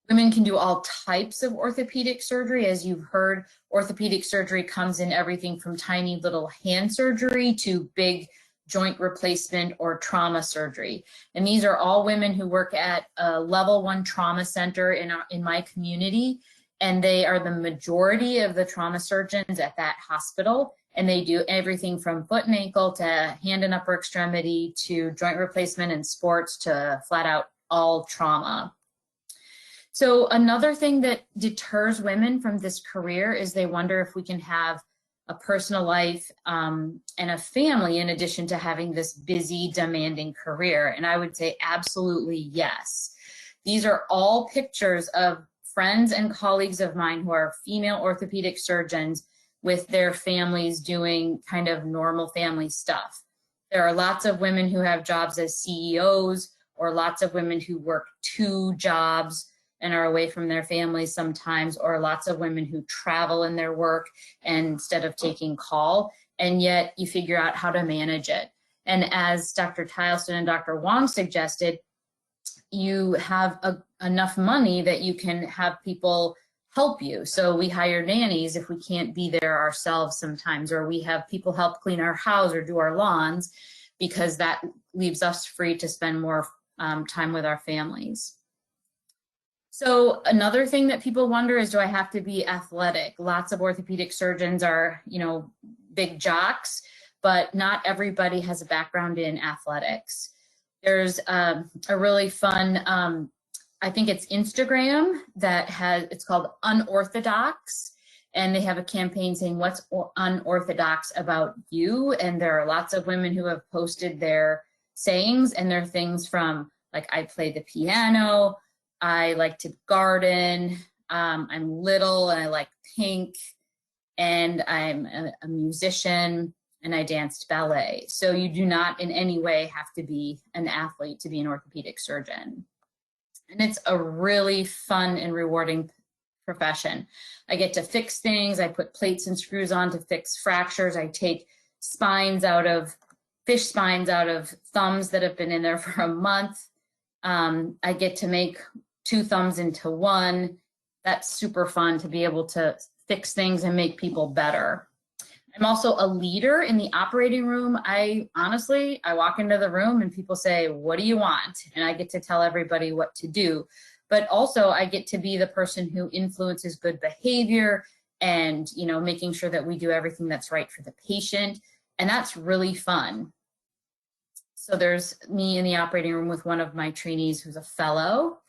Women can do all types of orthopedic surgery. As you've heard, orthopedic surgery comes in everything from tiny little hand surgery to big joint replacement, or trauma surgery. And these are all women who work at a level 1 trauma center in my community. And they are the majority of the trauma surgeons at that hospital. And they do everything from foot and ankle to hand and upper extremity to joint replacement and sports to flat out all trauma. So another thing that deters women from this career is they wonder if we can have a personal life and a family in addition to having this busy, demanding career. And I would say absolutely yes. These are all pictures of friends and colleagues of mine who are female orthopedic surgeons with their families doing kind of normal family stuff. There are lots of women who have jobs as CEOs, or lots of women who work 2 jobs and are away from their families sometimes, or lots of women who travel in their work and instead of taking call, and yet you figure out how to manage it. And as Dr. Tileston and Dr. Wong suggested, you have enough money that you can have people help you. So we hire nannies if we can't be there ourselves sometimes, or we have people help clean our house or do our lawns, because that leaves us free to spend more time with our families. So another thing that people wonder is, do I have to be athletic? Lots of orthopedic surgeons are, big jocks, but not everybody has a background in athletics. There's a really fun, I think it's Instagram it's called Unorthodox, and they have a campaign saying what's unorthodox about you. And there are lots of women who have posted their sayings, and they're things from like, I play the piano, I like to garden, I'm little and I like pink, and I'm a musician and I danced ballet. So you do not in any way have to be an athlete to be an orthopedic surgeon. And it's a really fun and rewarding profession. I get to fix things. I put plates and screws on to fix fractures. I take fish spines out of thumbs that have been in there for a month. I get to make 2 thumbs into 1. That's super fun to be able to fix things and make people better. I'm also a leader in the operating room. I walk into the room and people say, what do you want? And I get to tell everybody what to do. But also I get to be the person who influences good behavior and, making sure that we do everything that's right for the patient. And that's really fun. So there's me in the operating room with one of my trainees who's a fellow.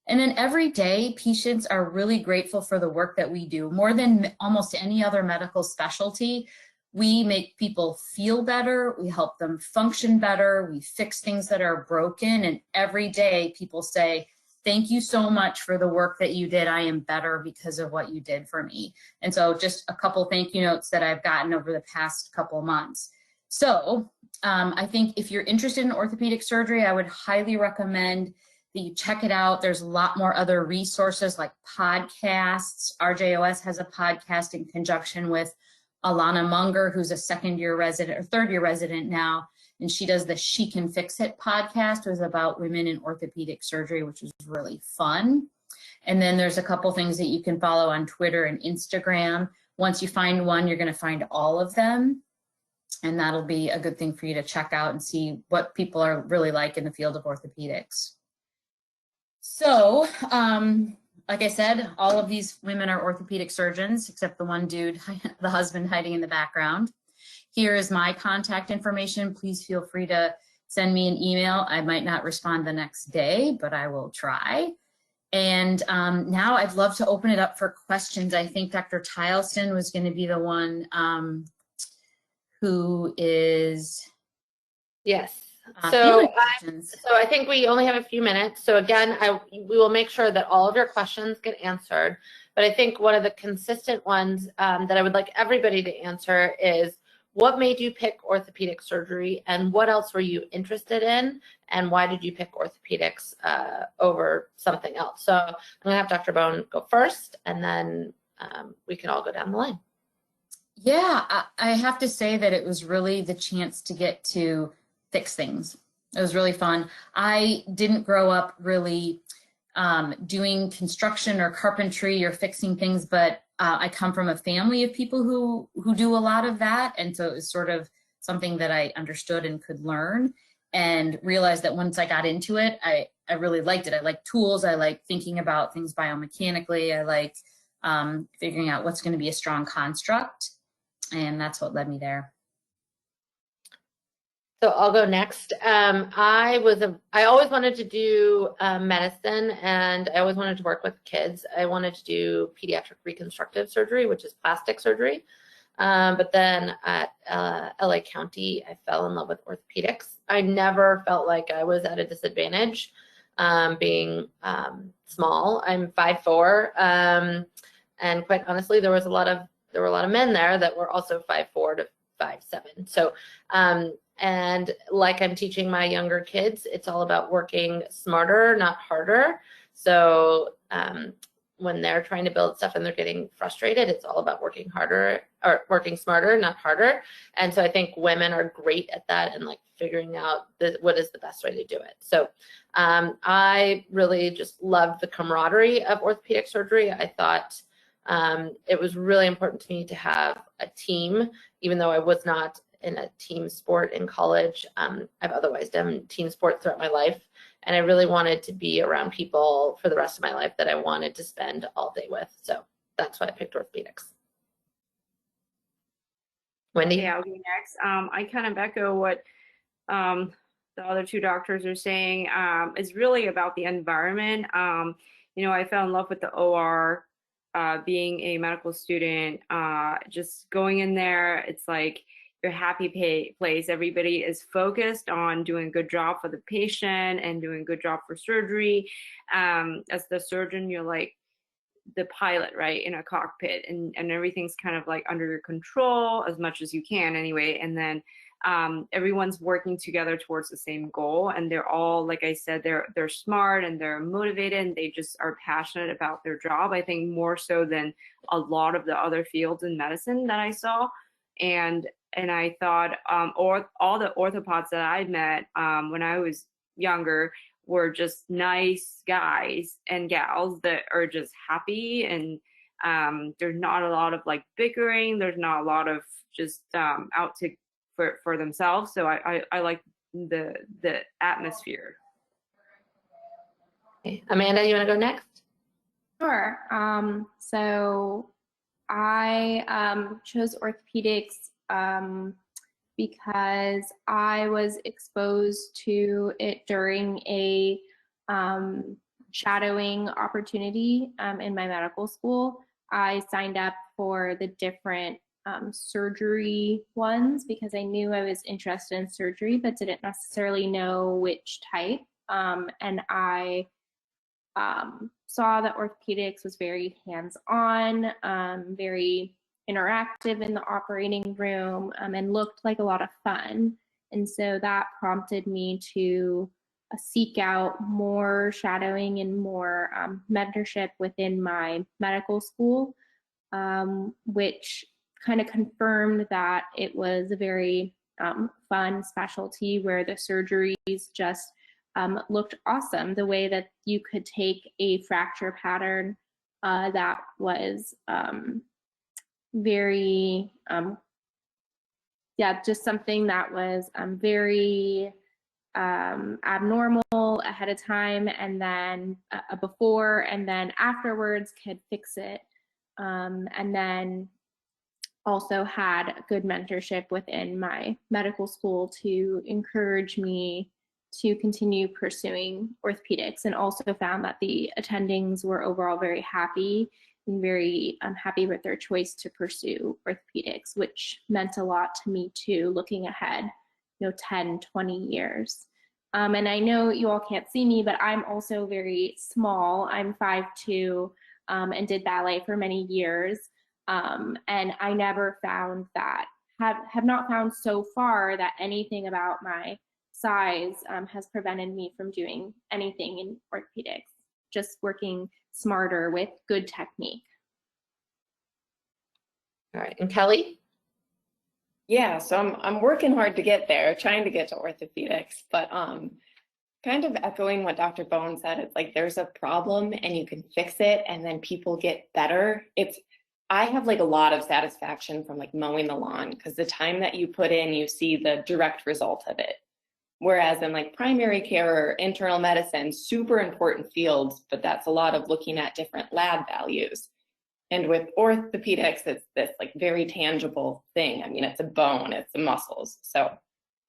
And then every day, patients are really grateful for the work that we do. More than almost any other medical specialty, we make people feel better, we help them function better, we fix things that are broken, and every day people say, thank you so much for the work that you did. I am better because of what you did for me. And so just a couple thank you notes that I've gotten over the past couple months. So I think if you're interested in orthopedic surgery, I would highly recommend that you check it out. There's a lot more other resources like podcasts. RJOS has a podcast in conjunction with Alana Munger, who's a 2nd-year resident or 3rd-year resident now. And she does the She Can Fix It podcast, which is about women in orthopedic surgery, which is really fun. And then there's a couple things that you can follow on Twitter and Instagram. Once you find one, you're going to find all of them. And that'll be a good thing for you to check out and see what people are really like in the field of orthopedics. So, like I said, all of these women are orthopedic surgeons, except the one dude, the husband hiding in the background. Here is my contact information. Please feel free to send me an email. I might not respond the next day, but I will try. And now I'd love to open it up for questions. I think Dr. Tileston was going to be the one who is... Yes. So I think we only have a few minutes. So again, we will make sure that all of your questions get answered. But I think one of the consistent ones that I would like everybody to answer is, what made you pick orthopedic surgery, and what else were you interested in, and why did you pick orthopedics over something else? So I'm going to have Dr. Bone go first, and then we can all go down the line. Yeah, I have to say that it was really the chance to get to fix things. It was really fun. I didn't grow up really doing construction or carpentry or fixing things, but I come from a family of people who do a lot of that. And so it was sort of something that I understood and could learn, and realized that once I got into it, I really liked it. I like tools. I like thinking about things biomechanically. I like figuring out what's going to be a strong construct. And that's what led me there. So I'll go next. I always wanted to do medicine, and I always wanted to work with kids. I wanted to do pediatric reconstructive surgery, which is plastic surgery. But then at LA County, I fell in love with orthopedics. I never felt like I was at a disadvantage being small. I'm 5'4", and quite honestly, there were a lot of men there that were also 5'4" to 5'7". So, and like I'm teaching my younger kids, it's all about working smarter, not harder. So when they're trying to build stuff and they're getting frustrated, it's all about working harder, or working smarter, not harder. And so I think women are great at that and like figuring out what is the best way to do it. So I really just loved the camaraderie of orthopedic surgery. I thought it was really important to me to have a team, even though I was not in a team sport in college. I've otherwise done team sports throughout my life. And I really wanted to be around people for the rest of my life that I wanted to spend all day with. So that's why I picked orthopedics. Wendy? Yeah, I'll go next. I kind of echo what the other two doctors are saying. It's really about the environment. You know, I fell in love with the OR, being a medical student, just going in there. It's like your happy place. Everybody is focused on doing a good job for the patient and doing a good job for surgery. As the surgeon, you're like the pilot, right, in a cockpit, and everything's kind of like under your control as much as you can anyway. And then everyone's working together towards the same goal, and they're all, like I said, they're smart and they're motivated, and they just are passionate about their job. I think more so than a lot of the other fields in medicine that I saw. And I thought, or all the orthopods that I met when I was younger were just nice guys and gals that are just happy, and there's not a lot of like bickering. There's not a lot of just out to for themselves. So I like the atmosphere. Okay. Amanda, you want to go next? Sure. So I chose orthopedics because I was exposed to it during a shadowing opportunity in my medical school. I signed up for the different surgery ones because I knew I was interested in surgery, but didn't necessarily know which type. And I saw that orthopedics was very hands-on, very interactive in the operating room, and looked like a lot of fun. And so that prompted me to seek out more shadowing and more mentorship within my medical school, which kind of confirmed that it was a very fun specialty where the surgeries just looked awesome. The way that you could take a fracture pattern that was very, just something that was very abnormal ahead of time, and then before and then afterwards could fix it. And then also had good mentorship within my medical school to encourage me to continue pursuing orthopedics, and also found that the attendings were overall very happy and very happy with their choice to pursue orthopedics, which meant a lot to me too, looking ahead, 10, 20 years. And I know you all can't see me, but I'm also very small. I'm 5'2", and did ballet for many years. And I never found that, have not found so far that anything about my size has prevented me from doing anything in orthopedics, just working smarter with good technique. All right, and Kelly? Yeah, so I'm working hard to get there, trying to get to orthopedics, but kind of echoing what Dr. Bone said, it's like there's a problem and you can fix it and then people get better. I have like a lot of satisfaction from like mowing the lawn, because the time that you put in, you see the direct result of it. Whereas in like primary care or internal medicine, super important fields, but that's a lot of looking at different lab values. And with orthopedics, it's this like very tangible thing. I mean, it's a bone, it's the muscles. So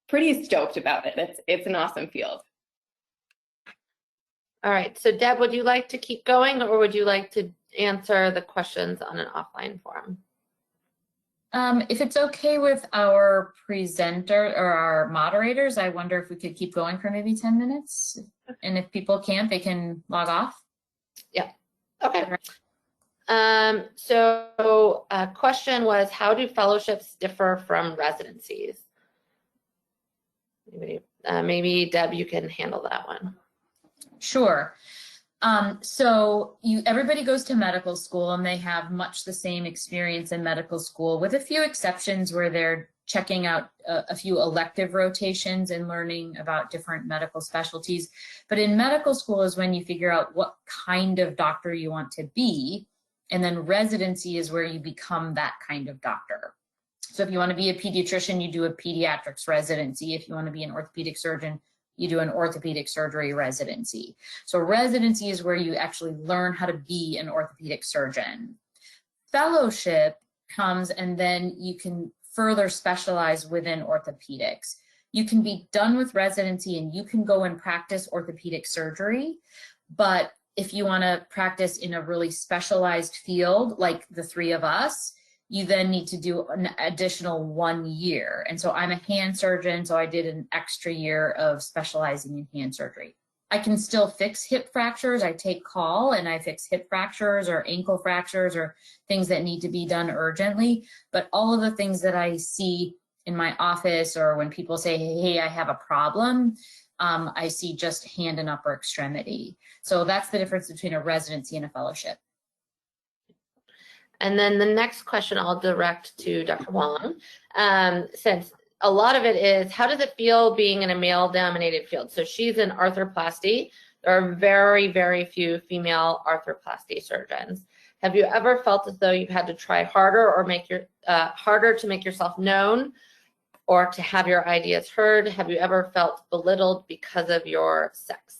pretty stoked about it. It's an awesome field. All right, so Deb, would you like to keep going, or would you like to answer the questions on an offline forum? If it's okay with our presenter or our moderators, I wonder if we could keep going for maybe 10 minutes. And if people can't, they can log off. Yeah. Okay. So a question was, how do fellowships differ from residencies? Maybe Deb, you can handle that one. Sure. So everybody goes to medical school and they have much the same experience in medical school, with a few exceptions where they're checking out a few elective rotations and learning about different medical specialties. But in medical school is when you figure out what kind of doctor you want to be. And then residency is where you become that kind of doctor. So if you want to be a pediatrician, you do a pediatrics residency. If you want to be an orthopedic surgeon, you do an orthopedic surgery residency. So residency is where you actually learn how to be an orthopedic surgeon. Fellowship comes and then you can further specialize within orthopedics. You can be done with residency and you can go and practice orthopedic surgery, but if you want to practice in a really specialized field like the three of us, you then need to do an additional 1 year. And so I'm a hand surgeon, so I did an extra year of specializing in hand surgery. I can still fix hip fractures. I take call and I fix hip fractures or ankle fractures or things that need to be done urgently. But all of the things that I see in my office or when people say, hey, I have a problem, I see just hand and upper extremity. So that's the difference between a residency and a fellowship. And then the next question I'll direct to Dr. Wong, since a lot of it is, how does it feel being in a male-dominated field? So she's in arthroplasty. There are very, very few female arthroplasty surgeons. Have you ever felt as though you've had to try harder or make harder to make yourself known or to have your ideas heard? Have you ever felt belittled because of your sex?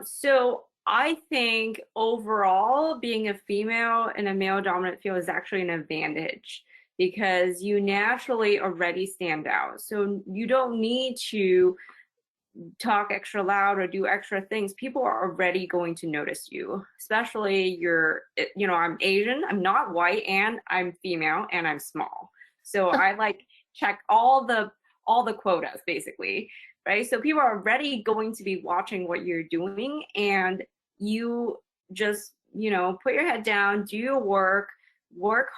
So I think overall being a female in a male dominant field is actually an advantage because you naturally already stand out. So you don't need to talk extra loud or do extra things. People are already going to notice you, especially I'm Asian, I'm not white, and I'm female and I'm small. So I like check all the quotas basically. Right? So people are already going to be watching what you're doing, and you just, put your head down, do your work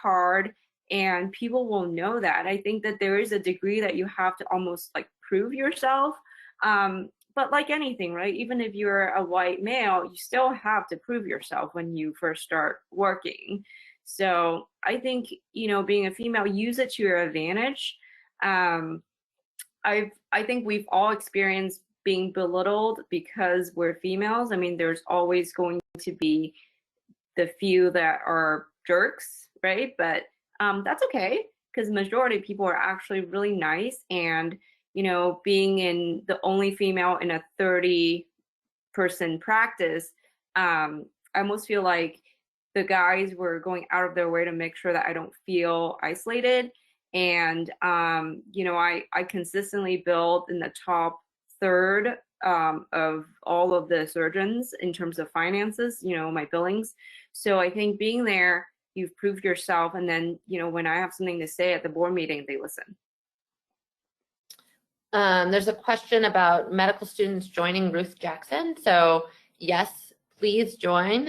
hard, and people will know that. I think that there is a degree that you have to almost like prove yourself. But like anything, right? Even if you're a white male, you still have to prove yourself when you first start working. So I think, being a female, use it to your advantage. I think we've all experienced being belittled because we're females. I mean, there's always going to be the few that are jerks, right? But that's okay, because majority of people are actually really nice. And, being in the only female in a 30-person practice, I almost feel like the guys were going out of their way to make sure that I don't feel isolated. And, I consistently build in the top third of all of the surgeons in terms of finances, my billings. So I think being there, you've proved yourself. And then, when I have something to say at the board meeting, they listen. There's a question about medical students joining Ruth Jackson. So yes, please join.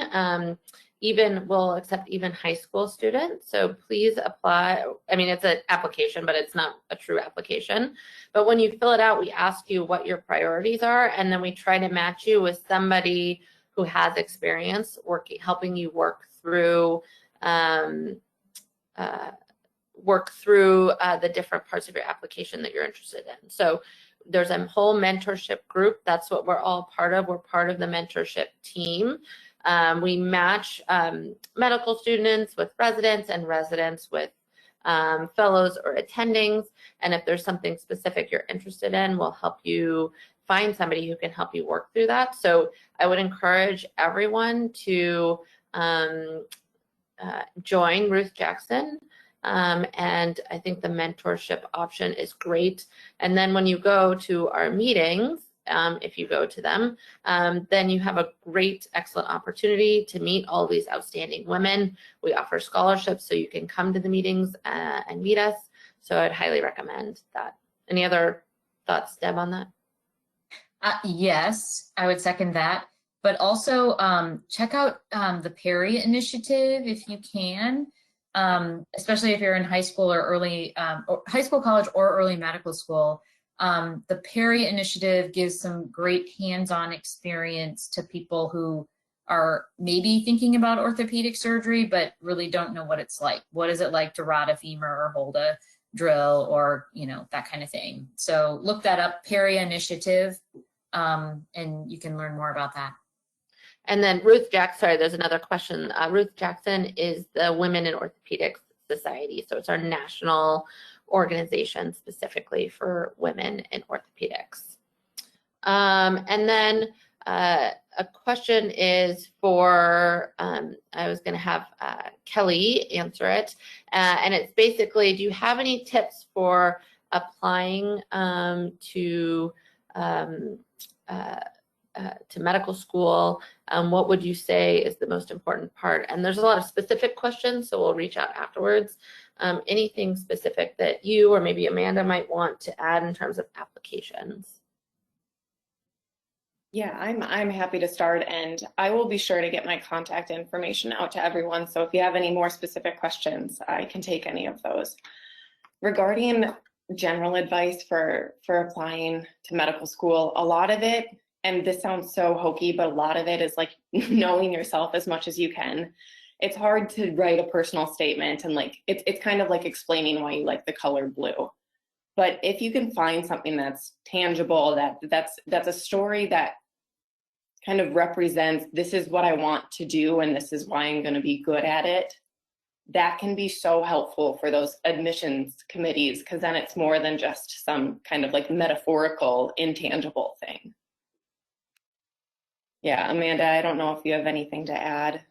We'll accept even high school students. So please apply. I mean, it's an application, but it's not a true application. But when you fill it out, we ask you what your priorities are, and then we try to match you with somebody who has experience helping you work through the different parts of your application that you're interested in. So there's a whole mentorship group. That's what we're all part of. We're part of the mentorship team. We match medical students with residents and residents with fellows or attendings. And if there's something specific you're interested in, we'll help you find somebody who can help you work through that. So I would encourage everyone to join Ruth Jackson. And I think the mentorship option is great. And then when you go to our meetings, if you go to them, then you have a great, excellent opportunity to meet all these outstanding women. We offer scholarships so you can come to the meetings and meet us. So I'd highly recommend that. Any other thoughts, Deb, on that? Yes, I would second that. But also check out the Perry Initiative if you can, especially if you're in high school or early, high school, college, or early medical school. The Perry Initiative gives some great hands-on experience to people who are maybe thinking about orthopedic surgery, but really don't know what it's like. What is it like to rod a femur or hold a drill or, you know, that kind of thing. So look that up, Perry Initiative, and you can learn more about that. And then Ruth Jackson, sorry, there's another question. Ruth Jackson is the Women in Orthopedics Society. So it's our national organization specifically for women in orthopedics. And then a question is for, I was going to have Kelly answer it. And it's basically, do you have any tips for applying to medical school? What would you say is the most important part? And there's a lot of specific questions, so we'll reach out afterwards. Anything specific that you or maybe Amanda might want to add in terms of applications? Yeah, I'm happy to start, and I will be sure to get my contact information out to everyone. So if you have any more specific questions, I can take any of those. Regarding general advice for applying to medical school, a lot of it, and this sounds so hokey, but a lot of it is like knowing yourself as much as you can. It's hard to write a personal statement, and like it's kind of like explaining why you like the color blue. But if you can find something that's tangible, that's a story that kind of represents, this is what I want to do and this is why I'm going to be good at it, that can be so helpful for those admissions committees, because then it's more than just some kind of like metaphorical, intangible thing. Yeah, Amanda, I don't know if you have anything to add.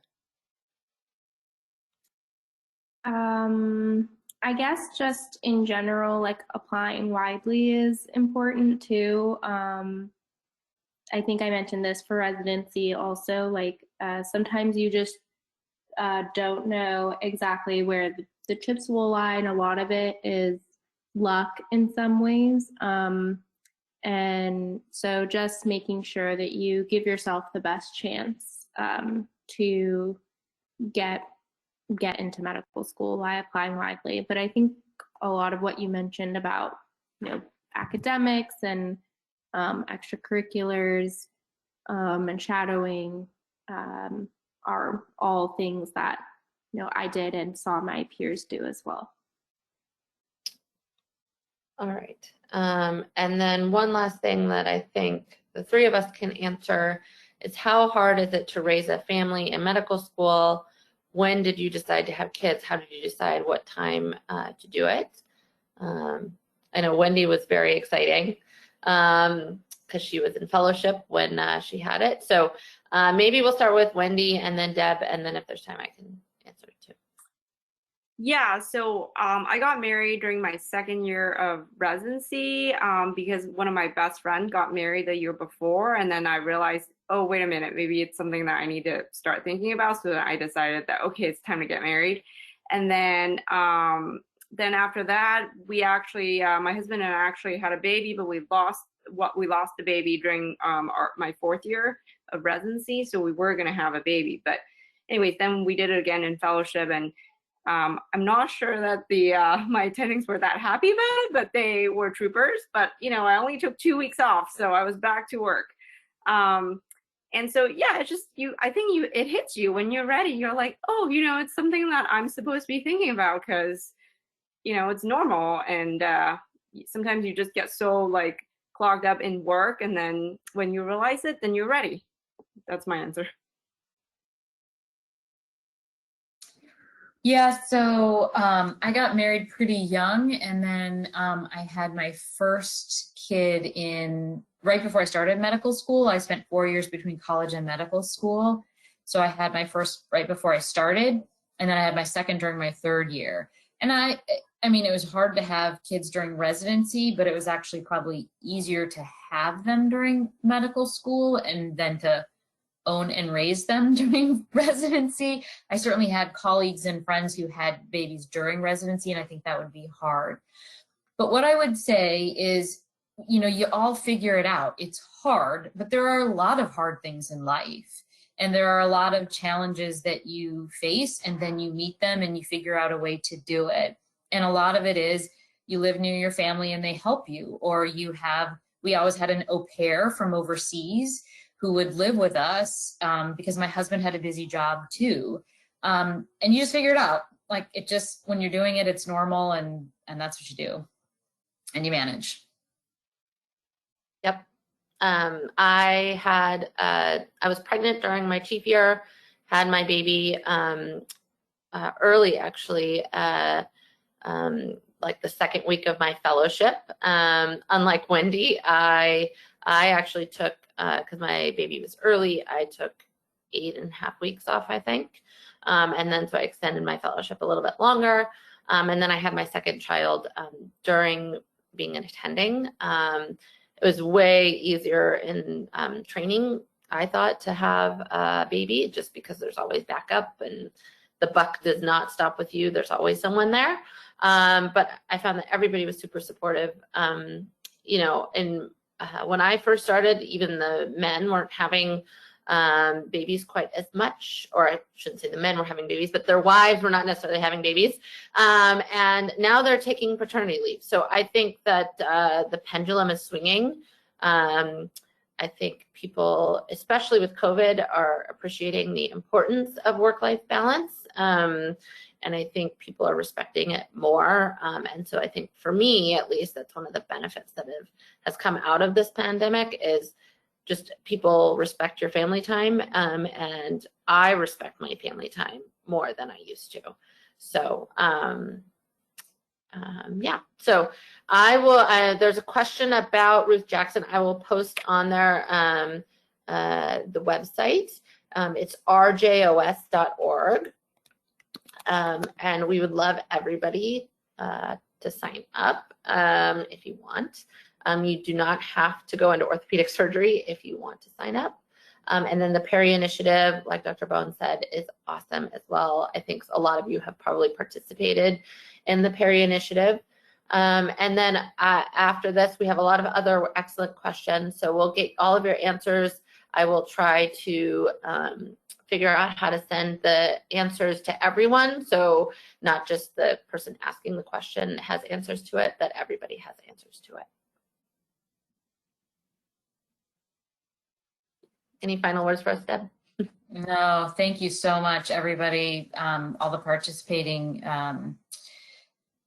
I guess just in general, like applying widely is important too. I think I mentioned this for residency also, like sometimes you just don't know exactly where the chips will lie, and a lot of it is luck in some ways. And so just making sure that you give yourself the best chance to get into medical school by applying widely. But I think a lot of what you mentioned about, you know, academics and extracurriculars and shadowing are all things that, you know, I did and saw my peers do as well. All right. And then one last thing that I think the three of us can answer is, how hard is it to raise a family in medical school? When did you decide to have kids? How did you decide what time to do it? I know Wendy was very exciting because she was in fellowship when she had it. So maybe we'll start with Wendy and then Deb, and then if there's time I can answer it too. Yeah, so I got married during my second year of residency because one of my best friends got married the year before, and then I realized, oh, wait a minute, maybe it's something that I need to start thinking about. So then I decided that, okay, it's time to get married. And then after that, we actually, my husband and I actually had a baby, but we lost the baby during my fourth year of residency. So we were going to have a baby, but anyways, then we did it again in fellowship, and I'm not sure that my attendings were that happy about it, but they were troopers. But you know, I only took 2 weeks off, so I was back to work. And so yeah, it's just I think it hits you when you're ready. You're like, oh, you know, it's something that I'm supposed to be thinking about, because you know, it's normal. And sometimes you just get so like clogged up in work, and then when you realize it, then you're ready. That's my answer. Yeah, so I got married pretty young, and then I had my first kid right before I started medical school. I spent 4 years between college and medical school. So I had my first right before I started, and then I had my second during my third year. And I mean, it was hard to have kids during residency, but it was actually probably easier to have them during medical school and then to own and raise them during residency. I certainly had colleagues and friends who had babies during residency, and I think that would be hard. But what I would say is, you all figure it out. It's hard, but there are a lot of hard things in life. And there are a lot of challenges that you face, and then you meet them and you figure out a way to do it. And a lot of it is you live near your family and they help you, or we always had an au pair from overseas who would live with us because my husband had a busy job too. And you just figure it out. Like when you're doing it, it's normal, and that's what you do, and you manage. Yep. I was pregnant during my chief year, had my baby early, actually, like the second week of my fellowship. Unlike Wendy, I actually took, because my baby was early, I took 8.5 weeks off, I think. And then so I extended my fellowship a little bit longer. And then I had my second child during being an attending. It was way easier in training, I thought, to have a baby, just because there's always backup and the buck does not stop with you. There's always someone there. But I found that everybody was super supportive. And when I first started, even the men weren't having babies quite as much, or I shouldn't say the men were having babies, but their wives were not necessarily having babies. And now they're taking paternity leave. So I think that the pendulum is swinging. I think people, especially with COVID, are appreciating the importance of work-life balance. And I think people are respecting it more. And so I think for me, at least, that's one of the benefits that has come out of this pandemic, is just people respect your family time. And I respect my family time more than I used to. So yeah, so I will, there's a question about Ruth Jackson. I will post on there the website. It's rjos.org. And we would love everybody to sign up if you want. You do not have to go into orthopedic surgery if you want to sign up. And then the Perry Initiative, like Dr. Bowen said, is awesome as well. I think a lot of you have probably participated in the Perry Initiative. And then after this, we have a lot of other excellent questions. So we'll get all of your answers. I will try to figure out how to send the answers to everyone. So not just the person asking the question has answers to it, that everybody has answers to it. Any final words for us, Deb? No, thank you so much, everybody, all the participating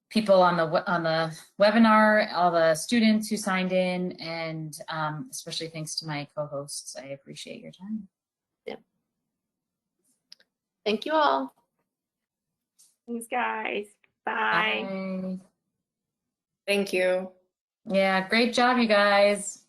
people on the webinar, all the students who signed in, and especially thanks to my co-hosts. I appreciate your time. Yeah. Thank you all. Thanks, guys. Bye. Bye. Thank you. Yeah, great job, you guys.